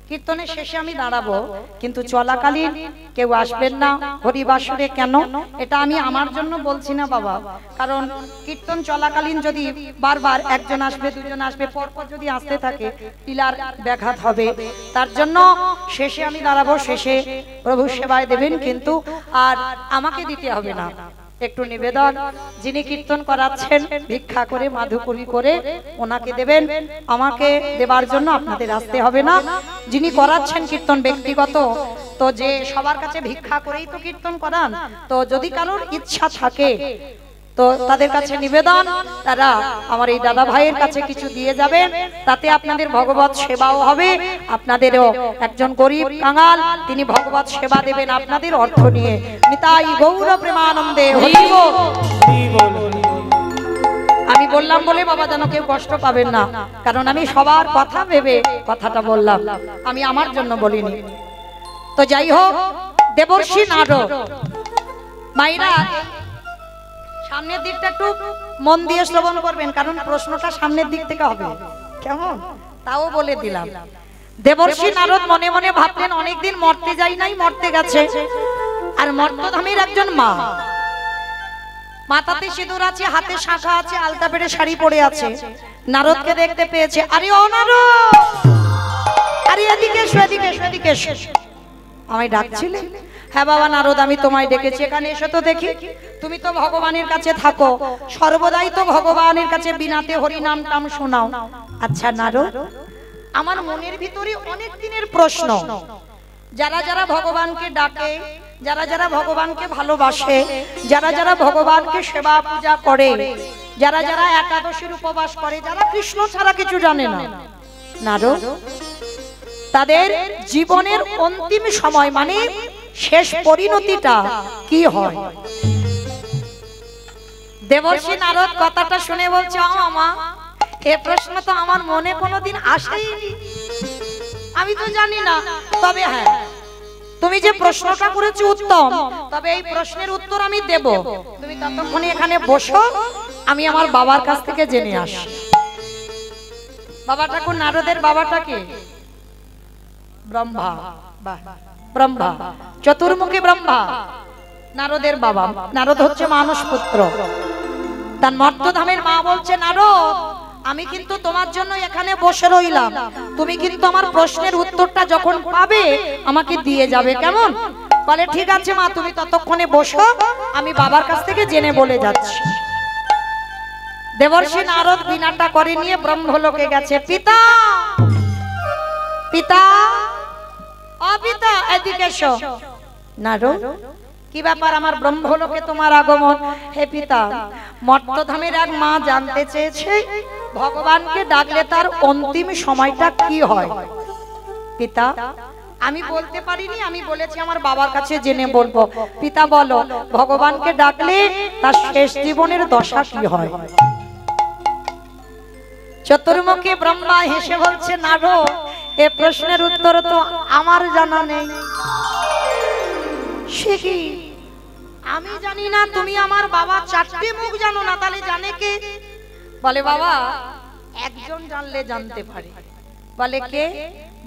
কীর্তনের শেষে আমি দাঁড়াবো, কিন্তু চলাকালীন কেউ আসবেন না হরিবাসরে। কেন? এটা আমি আমার জন্য বলছি না বাবা, কারণ কীর্তন চলাকালীন যদি বারবার একজন আসবে দুজন আসবে পরপর যদি আসতে থাকে, টিলার ব্যাঘাত হবে। তার জন্য শেষে আমি দাঁড়াবো, শেষে প্রভু সেবায় দেবেন, কিন্তু আর আমাকে দিতে হবে না। একটু নিবেদন, যিনি কীর্তন করাচ্ছেন ভিক্ষা করে মাধুকরী করে ওনাকে দেবেন, আমাকে দেবার জন্য আপনাদের আসতে হবে না। যিনি করাচ্ছেন কীর্তন ব্যক্তিগত, তো যে সবার কাছে ভিক্ষা করেই তো কীর্তন করান, তো যদি কারোর ইচ্ছা থাকে তো তাদের কাছে নিবেদন, তারা আমার এই দাদা ভাইয়ের কাছে কিছু দিয়ে যাবেন, তাতে আপনাদের ভগবত সেবাও হবে। আপনাদেরও একজন গরিব কাঙাল, তিনি ভগবত সেবা দেবেন আপনাদের অর্থ নিয়ে। নিতাই গৌর প্রেমানন্দে হরি বল। আমি বললাম বলে বাবা যেন কেউ কষ্ট পাবেন না, কারণ আমি সবার কথা ভেবে কথাটা বললাম, আমি আমার জন্য বলিনি। তো যাই হোক, দেবর্ষি নারদ মাইরা সামনের দিকটা একটু মন দিয়ে শ্রবণ করবেন, কারণ প্রশ্নটা সামনের দিক থেকে হবে, কেমন? তাও বলে দিলাম। দেবর্ষি নারদ মনে মনে ভাবলেন, অনেকদিন মরতে যাই নাই, মরতে গেছে। আর মর্তধামের একজন মা, মাথাতে সিঁদুর আছে, হাতে শাঁখা আছে, আলতা পেড়ে শাড়ি পরে আছে, নারদকে দেখতে পেয়েছে। আরে ও নারদ, আরে এদিকে এসো, এদিকে এসো, এদিকে এসো। আমায় ডাকছিলে? হ্যাঁ বাবা নারদ, আমি তোমায় ডেকেছি, এখানে এসে তো দেখি তুমি তো ভগবানের কাছে থাকো, সর্বদাই তো ভগবানের কাছে বিনাতে হরি নাম টাম শোনাও। আচ্ছা নারদ, আমার মনের ভিতরে অনেক দিনের প্রশ্ন, যারা যারা ভগবানকে ডাকে, যারা যারা ভগবানকে ভালোবাসে, যারা যারা ভগবানকে সেবা পূজা করে, যারা যারা একাদশীর উপবাস করে, যারা কৃষ্ণ ছাড়া কিছু জানে না, নারদ, তাদের জীবনের অন্তিম সময় মানে শেষ পরিণতিটা কি হয়? দেবর্ষি নারদ কথাটা শুনে বলছে, আমা এ প্রশ্ন তো আমার মনে কোনোদিন আসেনি, আমি তো জানি না। তবে হ্যাঁ, তুমি যে প্রশ্নটা করেছো উত্তম, তবে এই প্রশ্নের উত্তর আমি দেব। তুমি ততক্ষণে এখানে বসো, আমি আমার বাবার কাছ থেকে জেনে আসি। বাবা ঠাকুর নারদের বাবাটা কে? ব্রহ্মা। বাহ, ব্রহ্মা, চতুর্মুখী ব্রহ্মা নারদের বাবা। নারদ হচ্ছে মানস পুত্র। তার মর্তধামের মা বলছে, নারদ আমি কিন্তু তোমার জন্য এখানে বসে রইলাম, তুমি কিন্তু আমার প্রশ্নের উত্তরটা যখন পাবে আমাকে দিয়ে যাবে, কেমন? বলে ঠিক আছে মা, তুমি ততক্ষণে বসো, আমি বাবার কাছ থেকে জেনে বলে যাচ্ছি। দেবর্ষি নারদ বিনাটা করে নিয়ে ব্রহ্মলোকে গেছে। পিতা, পিতা, ও পিতা, এদিকে এসো। নারদ, কি ব্যাপার, আমার ব্রহ্মলোকে তোমার আগমন? হে পিতা, মর্তধামের এক মা জানতে চেয়েছে ভগবানকে ডাকলে তার অন্তিম সময়টা কি হয়। পিতা, আমি বলতে পারিনি, আমি বলেছি আমার বাবার কাছে জেনে বলবো। পিতা বলো, ভগবানকে ডাকলে তার শেষ জীবনের দশা কি হয়? চতুর্মুখী ব্রহ্মা হেসে বলছে, নারদ এ প্রশ্নের উত্তর তো আমার জানা নেই। সে কি, আমি জানি না, তুমি আমার বাবা চারটে মুখ জানো না, তাহলে জানে কে? বলে বাবা একজন জানলে জানতে পারে। বলে কে?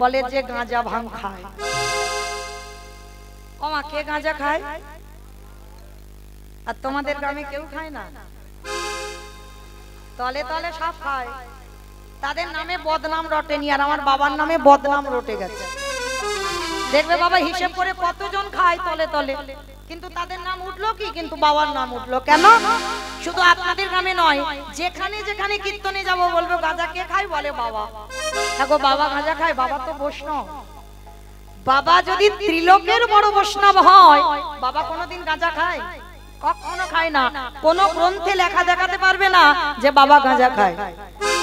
বলে যে গাঁজা ভাঙ খায়। ওমা, কে গাঁজা খায়? আর তোমাদের গ্রামে কেউ খায় না? তলে তলে সব খায়, তাদের নামে বদনাম রটেনি, আর আমার বাবার নামে বদনাম রটে গেছে। দেখবে বাবা হিসেব করে কতজন খায় তলে তলে, কিন্তু তাদের নাম উঠলো কি, কিন্তু বাবার নাম উঠলো কেন? শুধু আপনাদের গ্রামে নয়, যেখানে যেখানে কীর্তনে যাব বলবো গাঁজা কে খায়? বলে বাবা। দেখো বাবা গাঁজা খায়, বাবা তো বৈষ্ণব। বাবা যদি ত্রিলোকের বড় বৈষ্ণব হয়, বাবা কোনোদিন গাঁজা খায়? কখনো খায় না। কোন গ্রন্থে লেখা দেখাতে পারবে না যে বাবা গাঁজা খায়।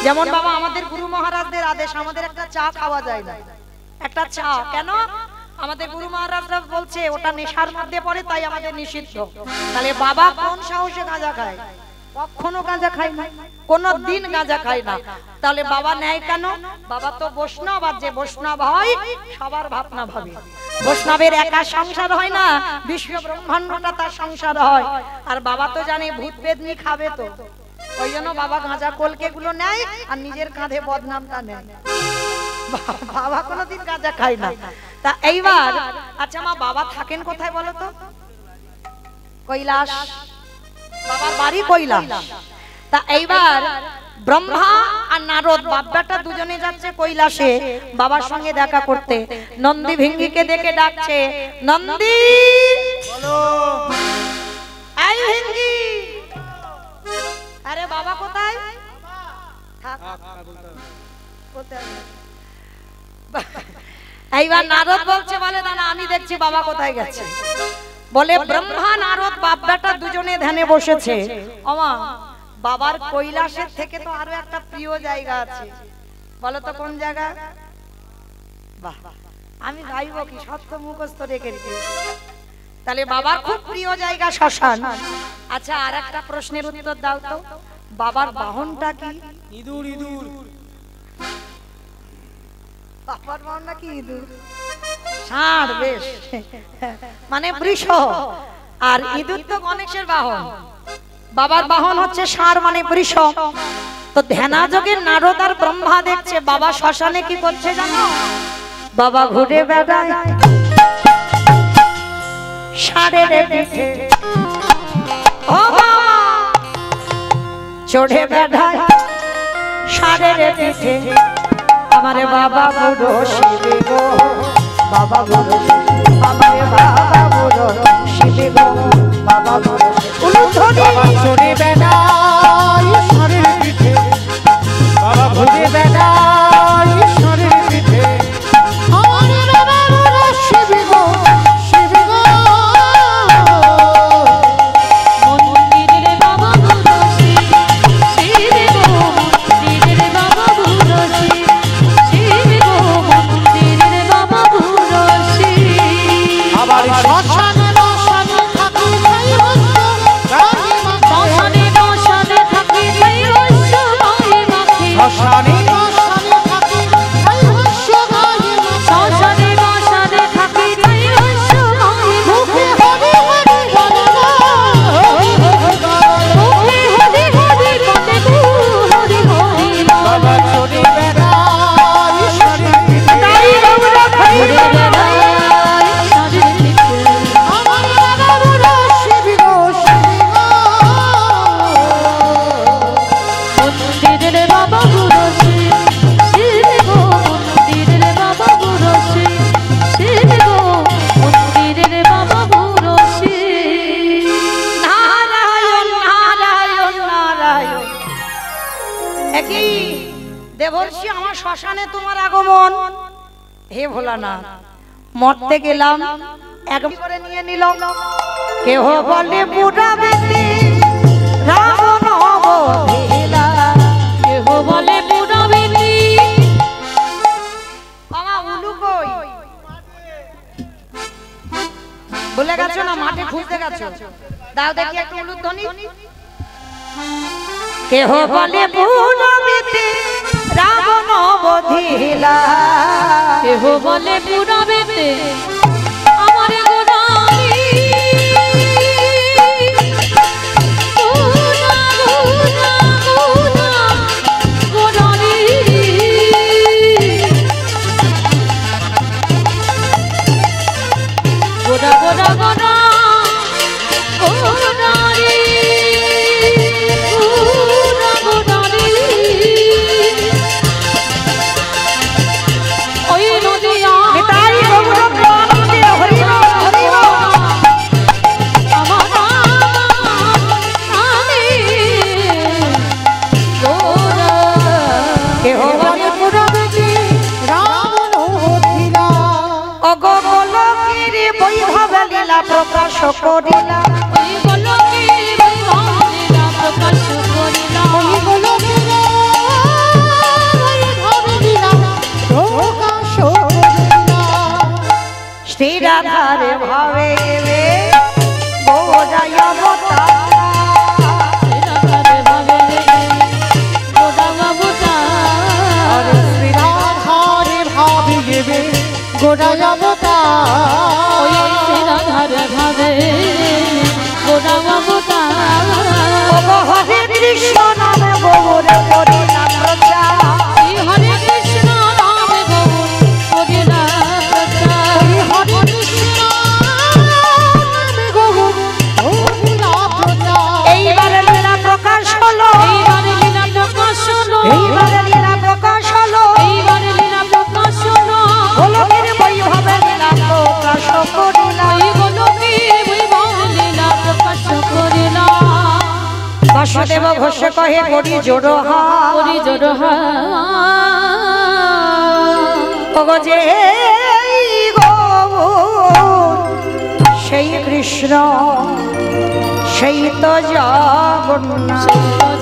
যেমন বাবা আমাদের গুরু মহারাজদের আদেশ, আমাদের একটা চা খাওয়া যায় না, একটা চা। কেন? আমাদের গুরু মহারাজরা বলছে ওটা নেশার মধ্যে পড়ে, তাই আমাদের নিষিদ্ধ। তাহলে বাবা কোন সাহসে গাঁজা খায়? কখনো গাঁজা খায় না, কোনদিন গাঁজা খায় না। তাহলে বাবা নেয় কেন? বাবা তো বৈষ্ণব, আর যে বৈষ্ণব হয় সবার ভাবনা ভাবে। বৈষ্ণবের একা সংসার হয় না, বিশ্ব ব্রহ্মাণ্ডটা তার সংসার হয়। আর বাবা তো জানে ভূত পেতনি খাবে, তো ওই জন্য বাবা গাঁজা কলকে গুলো নেয় আর নিজের কাঁধে বদনামটা নেয়। বাবা কোনোদিন গাঁজা খায় না। তা এইবার আচ্ছা মা, বাবা থাকেন কোথায় বলো তো? কৈলাস, বাবার বাড়ি কৈলাস। তা এইবার ব্রহ্মা আর নারদ বাব্বাটা দুজনে যাচ্ছে কৈলাসে বাবার সঙ্গে দেখা করতে। নন্দী ভিঙ্গিকে দেখে ডাকছে, নন্দী বলো, এই ভিঙ্গি। আরে বাবা কোথায়? এইবার নারদ বলছে, বলে না আমি দেখছি বাবা কোথায় গেছে। বলে ব্রহ্মা নারদ বাব্বাটা দুজনে ধ্যানে বসেছে। ওমা, বাবার কৈলাসের থেকে তো আরো একটা প্রিয় জায়গা আছে, বলো তো কোন জায়গা? বাহ, আমি গাইবো কি, সব তো মুখস্থ রেখে দিয়েছি। তাহলে বাবার খুব প্রিয় জায়গা শ্মশান। আচ্ছা, আর একটা প্রশ্নের উত্তর দাও তো, বাবার বাহনটা কি? ইঁদুর। ইঁদুর বাবার বাহনটা কি? ইঁদুর, ষাঁড়, বেশ, মানে বৃষ। আর ইঁদুর তো গণেশের বাহন, বাবার বাহন হচ্ছে ষাঁড় মানে বৃষ। তো ধ্যানাযোগের নারদ আর ব্রহ্মা দেখছে বাবা শ্মশানে কি করছে জানো? বাবা ঘুরে বেড়ায় ষাঁড়ের পিঠে, ও বাবা চড়ে বেড়ায় ষাঁড়ের পিঠে। আমারে বাবা বুড়ো শিবে গো, বাবা বুড়ো, আমারে বাবা বুড়ো শিবে গো, বাবা বুড়ো। বাবা চড়ে বেড়ায় ষাঁড়ের পিঠে, বাবা ঘুরে বেড়ায় ষাঁড়ের পিঠে। আমার বাবা বুড়ো শিবে গো, শিবে গো। মন্দিরের বাবা বুড়ো শিব, শিব গো, মন্দিরের বাবা বুড়ো শিব, শিব গো, মন্দিরের বাবা বুড়ো শিব। আবার শ্মশানে মশানে থাকি খাই হস্য গায়ে মাখে। শ্মশানে মশানে থাকি খাই হস্য গায়ে মাখে। শ্মশানে মশানে থাকি খাই হস্য গায়ে মাখে। শ্মশানে মশানে থাকি খাই হস্য গায়ে মুখে মাখে। হরি হরি বলে গো, হরি হরি বলে। মুখে হরি হরি বলে গো, হরি হরি বাবা বলে। চড়ে বেড়ায় ষাঁড়ের পিঠে। তাই বাবুরা ঘুরে বেড়ায় ষাঁড়ের পিঠে। আমার বাবা বুড়ো শিবে গো, শিবে গো। মন্দিরের বাবা বুড়ো শিব, শিব গো, মন্দিরের বাবা বুড়ো শিব, শিব গো, মন্দিরের বাবা বুড়ো শিব। নারায়ণ নারায়ণ নারায়ণ। একই দেবর্ষি, আমার শ্মশানে তোমার আগমন। হে ভোলানাথ, মরতে গেলাম এক করে নিয়ে নিল। কেহ বলে বুড়া বেটি রাবণ অবহেলা। কেহ বলে বুড়ো বেটি, বাবা উলু কই? ভুলে গেছো না, মাঠে খুঁজতে গেছো? দাও দেখি একটু উলুর ধ্বনি। কেহ বলে বুড়া বেটি রাবণ অবহেলা। কেহ বলে বুড়ো বেটি আমার গোড়ালি। প্রকাশ করিলা ওই গোলকে বৈভব লীলা প্রকাশ করিলা ওই গোলকে বৈভব লীলা প্রকাশ করিলা শ্রী রাধার ভাবে গেলে বোঝাই অবতার রাধার ভাবে গোদাঙ্গা অবতার শ্রী রাধার ভাবে গেবে গোড়ায় অবতার ওই শ্রী রাধার ভাবে গোদাঙ্গা অবতার হরে কৃষ্ণ নামে গৌর হরিনাম প্রচার শ্রী হরে কৃষ্ণ রাম গৌর হরিনাম প্রচার হরে কৃষ্ণ নামে গৌর হরিনাম প্রচার এইবারে লীলা প্রকাশ হলো এইবারে লীলা প্রকাশ হলো এইবারে লীলা প্রকাশ হলো এইবারে লীলা প্রকাশ হলো গোলকের বৈভবে লীলা প্রকাশ করিলা ওই গোলকে বৈভব লীলা প্রকাশ করিলা বাসুদেব ঘোষ কহে করি জোড় করি জোড় হাগো যে সেই কৃষ্ণ সেই তো জগন্নাথ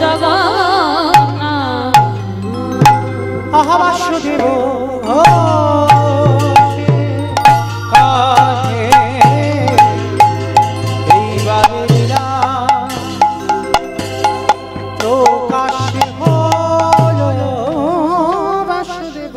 জগন্নাথ আহা বাসুদেব কাহে এইবারে লীলা প্রকাশ হলো বাসুদেব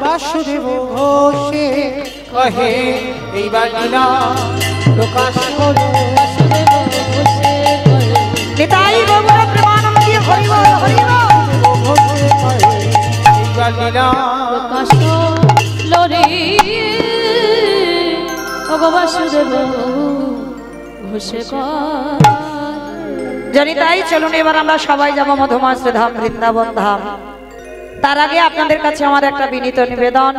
বাসুদেব ঘোষে কহে এইবার লীলা প্রকাশ হলো বাসুদেব ঘোষে কহে নিতাই গৌর প্রেমানন্দী হরি বল হরি বল ঘোষে কহে এইবার লীলা প্রকাশ লরে ওগো বাসুদেব ঘোষে কহে জানি তাই চলুন এবার আমরা সবাই যাব মধুমাশ্রী ধাম বৃন্দাবন ধাম। তার আগে আপনাদের কাছে আমার একটা বিনীত নিবেদন,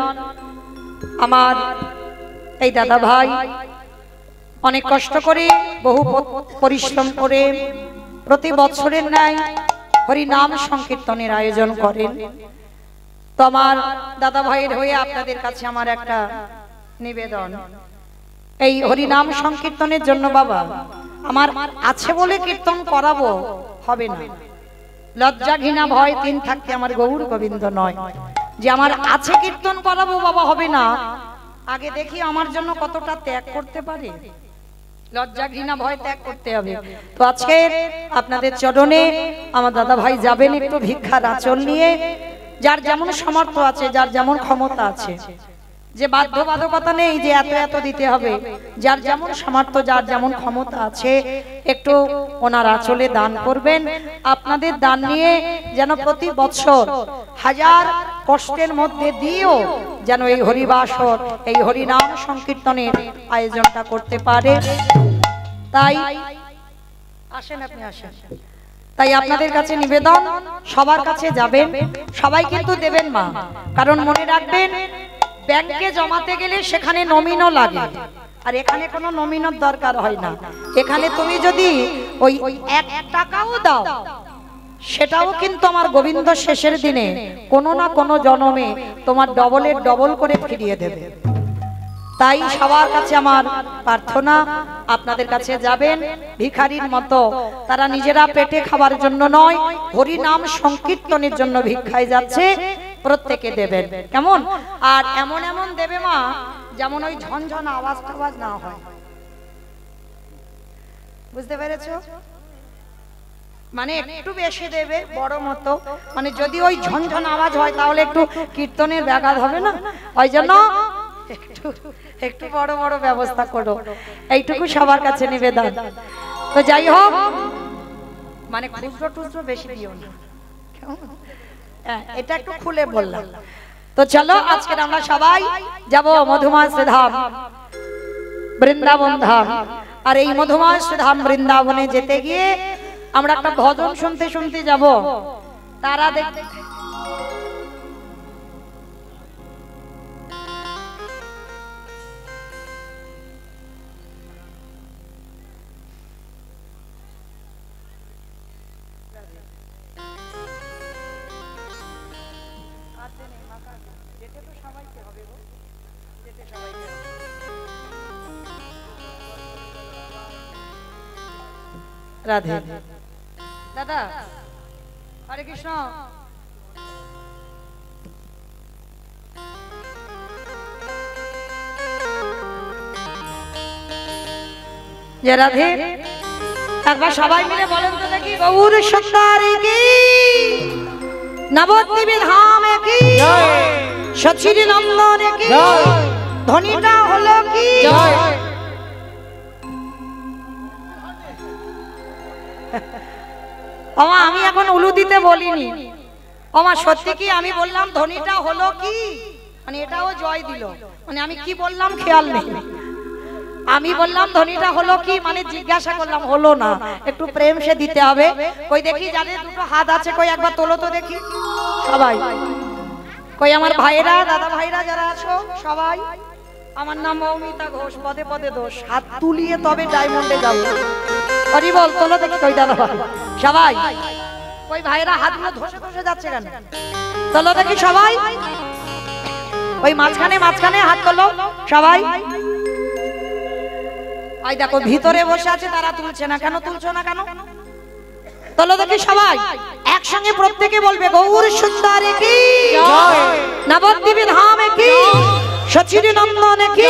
আমার এই দাদা ভাই অনেক কষ্ট করে বহু পরিশ্রম করে প্রতি বছরের ন্যায় হরিনাম সংকীর্তনের আয়োজন করেন। তো আমার দাদা ভাইয়ের হয়ে আপনাদের কাছে আমার একটা নিবেদন, এই হরিনাম সংকীর্তনের জন্য বাবা আমার আছে বলে কীর্তন করাবো হবে না, লজ্জা ঘৃণা ভয় তিন থাকতে আমার গৌর গোবিন্দ নয়, যে আমার আছে কীর্তন করাবো বাবা হবে না, আগে দেখি আমার জন্য কতটা ত্যাগ করতে পারে, লজ্জা ঘৃণা ভয় ত্যাগ করতে হবে। তো আজকে আপনাদের চরণে আমার দাদা ভাই যাবেন একটু ভিক্ষার আঁচল নিয়ে, যার যেমন সামর্থ্য আছে যার যেমন ক্ষমতা আছে, যে বাধ্যবাধকতা নেই যে এত এত দিতে হবে, যার যেমন সামর্থ্য যার যেমন ক্ষমতা আছে একটু ওনার আঁচলে দান করবেন। আপনাদের দান নিয়ে যেন প্রতি বছর হাজার কষ্টের মধ্যে দিয়েও যেন এই হরিবাসর এই হরিনাম সংকীর্তনের আয়োজনটা করতে পারে। তাই আসেন, আপনি আসেন। তাই আপনাদের কাছে নিবেদন, সবার কাছে যাবেন, সবাই কিন্তু দেবেন মা, কারণ মনে রাখবেন ব্যাংকে জমাতে গেলে সেখানে নমিনও লাগে, আর এখানে কোনো নমিনের দরকার হয় না। এখানে তুমি যদি ওই 1 টাকাও দাও সেটাও কিন্তু আমার গোবিন্দ শেষের দিনে কোনো না কোনো জন্মে তোমার ডবলের ডবল করে ফিরিয়ে দেবে। তাই সবার কাছে আমার প্রার্থনা, আপনাদের কাছে যাবেন ভিখারির মতো, তারা নিজেরা পেটে খাবার জন্য নয়, হরি নাম সংকীর্তনের জন্য ভিক্ষায় যাচ্ছে, প্রত্যেকে দেবেন কেমন, আর এমন এমন দেবে মা যেমন ওই ঝনঝন আওয়াজ টাওয়াজ না হয়, বুঝতে পেরেছো? মানে একটু বেশি দেবে বড় মতো, মানে যদি ওই ঝনঝন আওয়াজ হয় তাহলে একটু কীর্তনের ব্যাঘাত হবে না, ওই জন্য একটু বড় বড় ব্যবস্থা করো, এইটুকু সবার কাছে নিবেদন। তো যাই হোক, মানে খুচরো টুচরো বেশি দিও না, এটা একটু খুলে বললাম। তো চলো আজকে আমরা সবাই যাব মধুময় শ্রীধাম বৃন্দাবন ধাম। আর এই মধুময় শ্রীধাম বৃন্দাবনে যেতে গিয়ে আমরা একটা ভজন শুনতে শুনতে যাব। তারা দেখতে রাধে দাদা হরে কৃষ্ণ। যে রাধে একবার সবাই মিলে বলেন তো দেখি, গৌর সুন্দরী কি নবদ্বীপ ধামে কি সচির নন্দনে কি ধ্বনিটা হলো কি ওমা আমি এখন উলু দিতে বলিনি ওমা, সত্যি কি আমি বললাম ধ্বনিটা হলো কি, মানে এটাও জয় দিল, মানে আমি কি বললাম খেয়াল নেই। আমি বললাম ধ্বনিটা হলো কি, মানে জিজ্ঞাসা করলাম হলো না, একটু প্রেম সে দিতে হবে। কই দেখি যাদের দুটো হাত আছে কই একবার তোলো তো দেখি সবাই। কই আমার ভাইরা দাদা ভাইরা যারা আছো সবাই। আমার নাম মৌমিতা ঘোষ, পদে পদে দোষ। হাত তুলিয়ে তবে ডায়মন্ডে যাবো। হরি বল, তোলো দেখি কই দাদা ভাই সবাই। কই ভাইরা হাতগুলো ধসে ধসে যাচ্ছে কেন? তোলো দেখি সবাই। ওই মাঝখানে মাঝখানে হাত তোলো সবাই। আই দেখো ভিতরে বসে আছে তারা তুলছে না কেন? তুলছো না কেন? তোলো দেখি সবাই একসঙ্গে প্রত্যেকে বলবে, গৌর সুন্দরী কি নবদ্বীপ ধামে কি সচির নন্দনে কি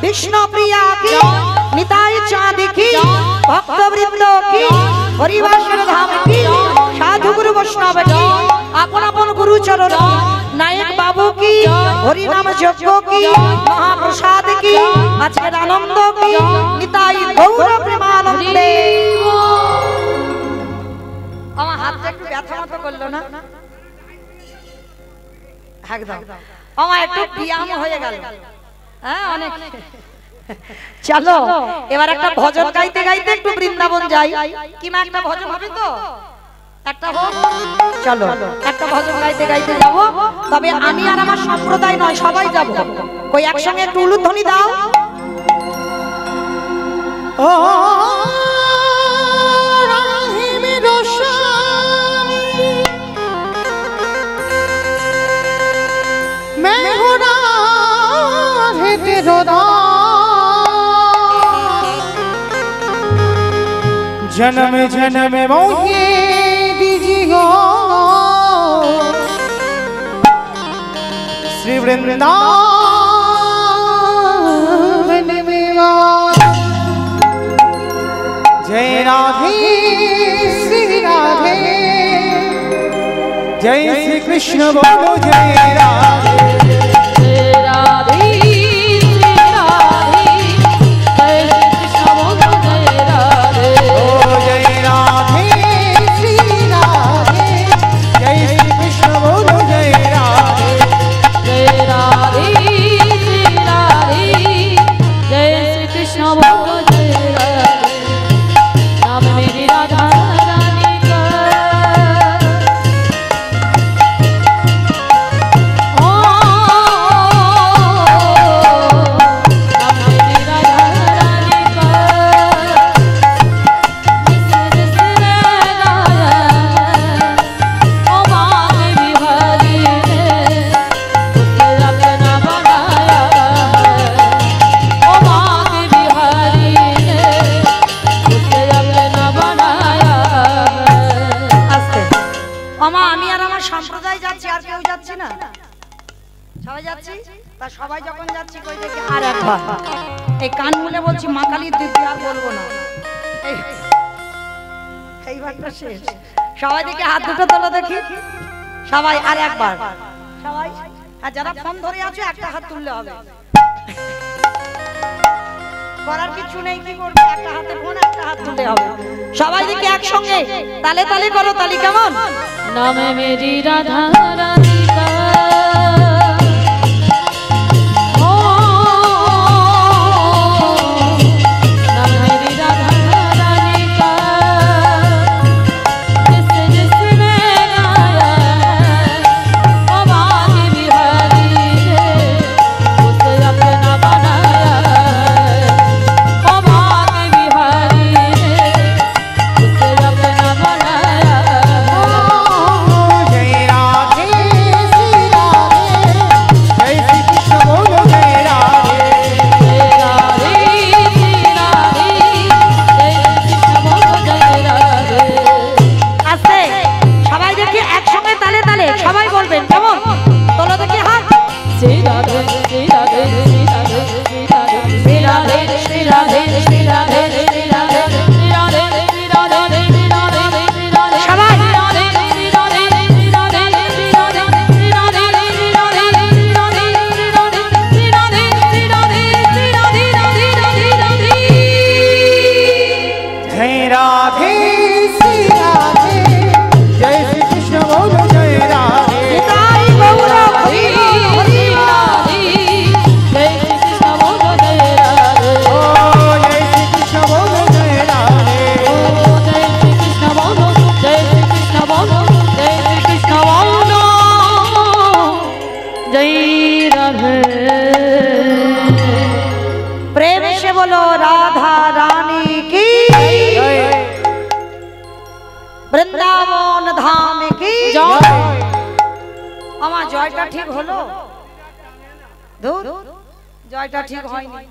বিষ্ণু প্রিয়া কি নিতাই চাঁদ কি ভক্তবৃন্দ কি হরিবাসর ধাম কি সাধু গুরু বৈষ্ণব কি আপন আপন গুরু চরণ কি নায়ক বাবু কি হরি নাম যজ্ঞ কি মহাপ্রসাদ কি আজকের আনন্দ কি নিতাই গৌর প্রেমানন্দে। আমার হাতটা একটু ব্যথা মতো করলো না? একদম আমার একটু ব্যায়াম হয়ে গেল। হ্যাঁ অনেক। চলো এবার একটা ভজন গাইতে গাইতে একটু বৃন্দাবন যাই। কি মা একটা ভজন হবে তো? একটা হোক। চলো একটা ভজন গাইতে গাইতে যাব। তবে আমি আর আমার সম্প্রদায় নয়, সবাই যাব। কই একসঙ্গে একটু উলুধ্বনি দাও। ও রাহিম রোশানি मैं हूँ राधे तेरो जन्म जन्म मोहे दीजियो श्री वृंदावन में जय राधे श्री राधे जय श्री कृष्ण बोलो जय राधे राधे राधे जय कृष्ण बोलो जय राधे ओ जय राधे श्री राधे जय श्री कृष्ण बोलो जय राधे जय राधे राधे जय श्री कृष्ण बोलो जय राधे नाम मेरी राधा रानी का সবাই যখন যাচ্ছি কই দেখি আর একবার এই কান মুলে বলছি মা কালীর দিব্যি আর বলবো না। এইবারটা শেষ। সবাই দেখি হাত দুটো তোলো দেখি সবাই আর একবার সবাই। আর যারা ফোন ধরে আছো একটা হাত তুললে হবে। করার কিছু নেই, কি করবে? একটা হাতে ফোন, একটা হাত তুলে হবে। সবাই দেখি একসঙ্গে তালে তালে করো, তালি কেমন? नाम मेरी राधा रानी का ओ नाम मेरी राधा रानी का जिसने गाया ओ बाकी बिहारी ने उसे अपना बनाया ओ बाकी बिहारी ने उसे अपना बनाया। जय राधे श्री राधे, जय श्री कृष्ण बोलो जय राधे। আস্তে সবাই দেখি একসঙ্গে তালে তালে সবাই বলবেন কেমন? তোলো দেখি হাত। श्री राधे श्री राधे श्री राधे श्री राधे श्री राधे श्री राधे श्री राधे श्री राधे श्री राधे श्री राधे श्री राधे श्री राधे সবাই श्री राधे श्री राधे श्री राधे श्री राधे श्री राधे श्री राधे श्री राधे श्री राधे श्री राधे श्री राधे श्री राधे राधे राधे राधे। जय राधे श्री राधे, जय श्री कृष्ण बोलो जय राधे। নিতাই গৌর হরি হরি। जय श्री कृष्ण बोलो जय राधे ओ जय श्री कृष्ण बोलो जय राधे। जय श्री कृष्ण बोलो जय श्री कृष्ण बोलो जय श्री कृष्ण बोलो जय राधे। प्रेम से बोलो राधा रानी की, जय বৃন্দাবন ধাম কি জয়। আমার জয়টা ঠিক হলো? ধুর, জয়টা ঠিক হয়নি।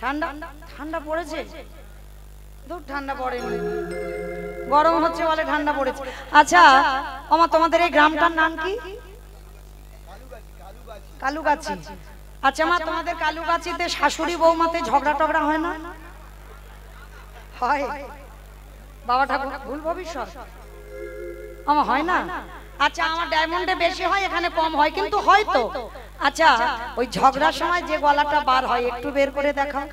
ঠান্ডা ঠান্ডা পড়েছে? ধুর, ঠান্ডা পড়েনি, গরম হচ্ছে বলে ঠান্ডা পড়েছে। আচ্ছা আমার তোমাদের এই গ্রামটার নাম কি? কালুগাছি। আচ্ছা মা, তোমাদের কালুগাছিতে শাশুড়ি বৌমাতে ঝগড়া টগড়া হয় না? হয়? বাবা ঠাকুর ভুল ভবিষ্যৎ আমার হয় না? আচ্ছা আমার ডায়মন্ডে বেশি হয়, এখানে কম হয়, কিন্তু হয় তো। আচ্ছা ওই ঝগড়ার সময় যে গলাটা বার হয় একটু বের করে দেখাও।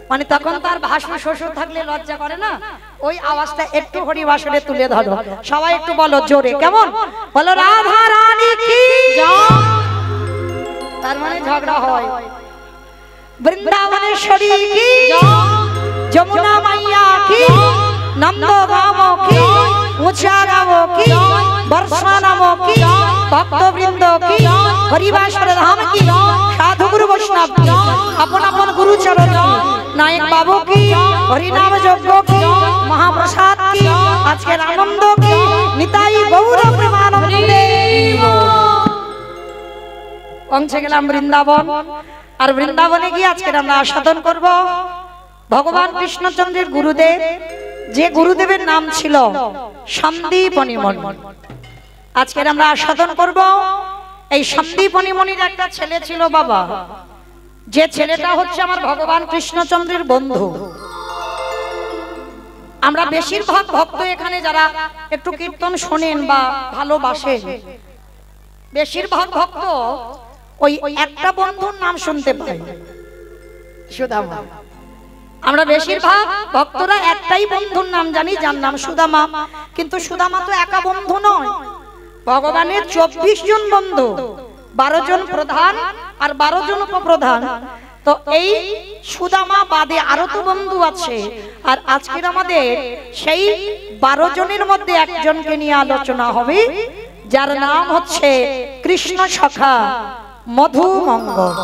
মানে তখন তার ভাসুর শ্বশুর থাকলে লজ্জা করে না, ওই আওয়াজটা একটু হরি বাসরে তুলে ধরো। সবাই একটু বলো জোরে, কেমন? বলো রাধা রানী কি জয়। তার মানে ঝগড়া হয়। বৃন্দাবনেশ্বরী কি জয়, যমুনা মাইয়া কি, নন্দগাম কি, মুছাগাম কি, বর্ষানাম কি, ভক্তবৃন্দ কি, হরিবাসর ধাম কি, সাধু গুরু বৈষ্ণব কি, আপন আপন গুরু চরণ কি, নায়ক বাবু কি, হরিনাম যজ্ঞ কি, মহাপ্রসাদ কি, আজকের আনন্দ কি, নিতাই গৌর প্রেমানন্দে। পৌঁছে গেলাম বৃন্দাবন, আর বৃন্দাবনে গিয়ে আজকের আমরা আস্বাদন করব ভগবান কৃষ্ণচন্দ্রের গুরুদেব, যে গুরুদেবের নাম ছিল সন্দীপনী মণি। আজকের আমরা আস্বাদন করব এই সন্দীপনী মণির একটা ছেলে ছিল বাবা, যে ছেলেটা হচ্ছে আমার ভগবান কৃষ্ণচন্দ্রের বন্ধু। আমরা বেশিরভাগ ভক্ত এখানে যারা একটু কীর্তন শোনেন বা ভালোবাসেন, বেশিরভাগ ভক্ত ওই একটা বন্ধুর নাম শুনতে পাই, সুদামা। আমরা বেশিরভাগ ভক্তরা একটাই বন্ধুর নাম জানি, যার নাম সুদামা। কিন্তু সুদামা তো একা বন্ধু নয়, ভগবানের 24 জন বন্ধু, 12 জন প্রধান আর 12 জন উপপ্রধান। তো এই সুদামা বাদে আরো তো বন্ধু আছে। আর আজকের আমাদের সেই 12 জনের মধ্যে একজনকে নিয়ে আলোচনা হবে, যার নাম হচ্ছে কৃষ্ণ সখা মধুমঙ্গল।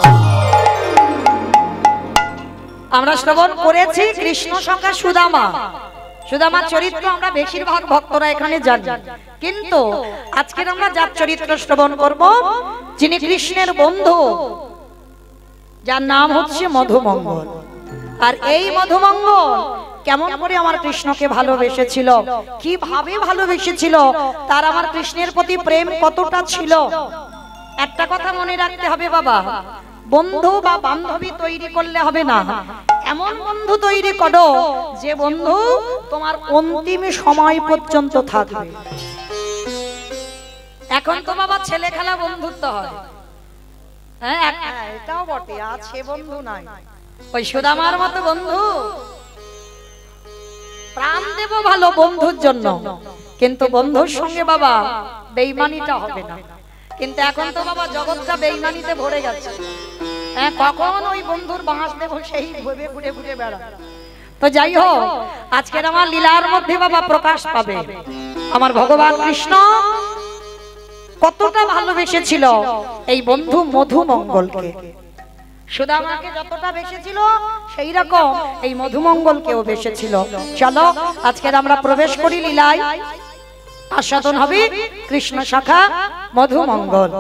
আমরা শ্রবণ করেছি কৃষ্ণ সখা সুদামা, সুদামার চরিত্র আমরা বেশিরভাগ ভক্তরা এখানে জানি। কিন্তু আজকের আমরা যার চরিত্র শ্রবণ করব, যিনি কৃষ্ণের বন্ধু, যার নাম হচ্ছে মধুমঙ্গল। আর এই মধুমঙ্গল কেমন করে আমার কৃষ্ণকে ভালোবেসেছিল, কিভাবে ভালোবেসেছিল, তার আমার কৃষ্ণের প্রতি প্রেম কতটা ছিল। একটা কথা মনে রাখতে হবে বাবা, বন্ধু বা বান্ধবী তৈরি করলে হবে না, এমন বন্ধু তৈরি করো যে বন্ধু তোমার অন্তিম সময় পর্যন্ত থাকবে। এখন তো বাবা ছেলে খেলা বন্ধুত্ব হয়, হ্যাঁ এটাও বটে, আর সে বন্ধু নাই। ওই সুদামার মতো বন্ধু প্রাণ দেব ভালো বন্ধুর জন্য, কিন্তু বন্ধুর সঙ্গে বাবা বেঈমানিটা হবে না। কিন্তু এখন তো বাবা জগৎটা বেঈমানিতে ভরে গেছে। হ্যাঁ, কখন ওই বন্ধুর বাঁশ দেব সেই ভেবে ঘুরে ঘুরে বেড়া। তো যাই হোক, আজকের আমার লীলার মধ্যে বাবা প্রকাশ পাবে আমার ভগবান কৃষ্ণ কতটা ভালোবেসেছিল এই বন্ধু মধুমঙ্গলকে। সুদামাকে যতটা বেসেছিল সেই রকম এই মধুমঙ্গলকেও বেসেছিল। চলো আজকের আমরা প্রবেশ করি লীলায়, আস্বাদন হবে কৃষ্ণ শাখা মধুমঙ্গল।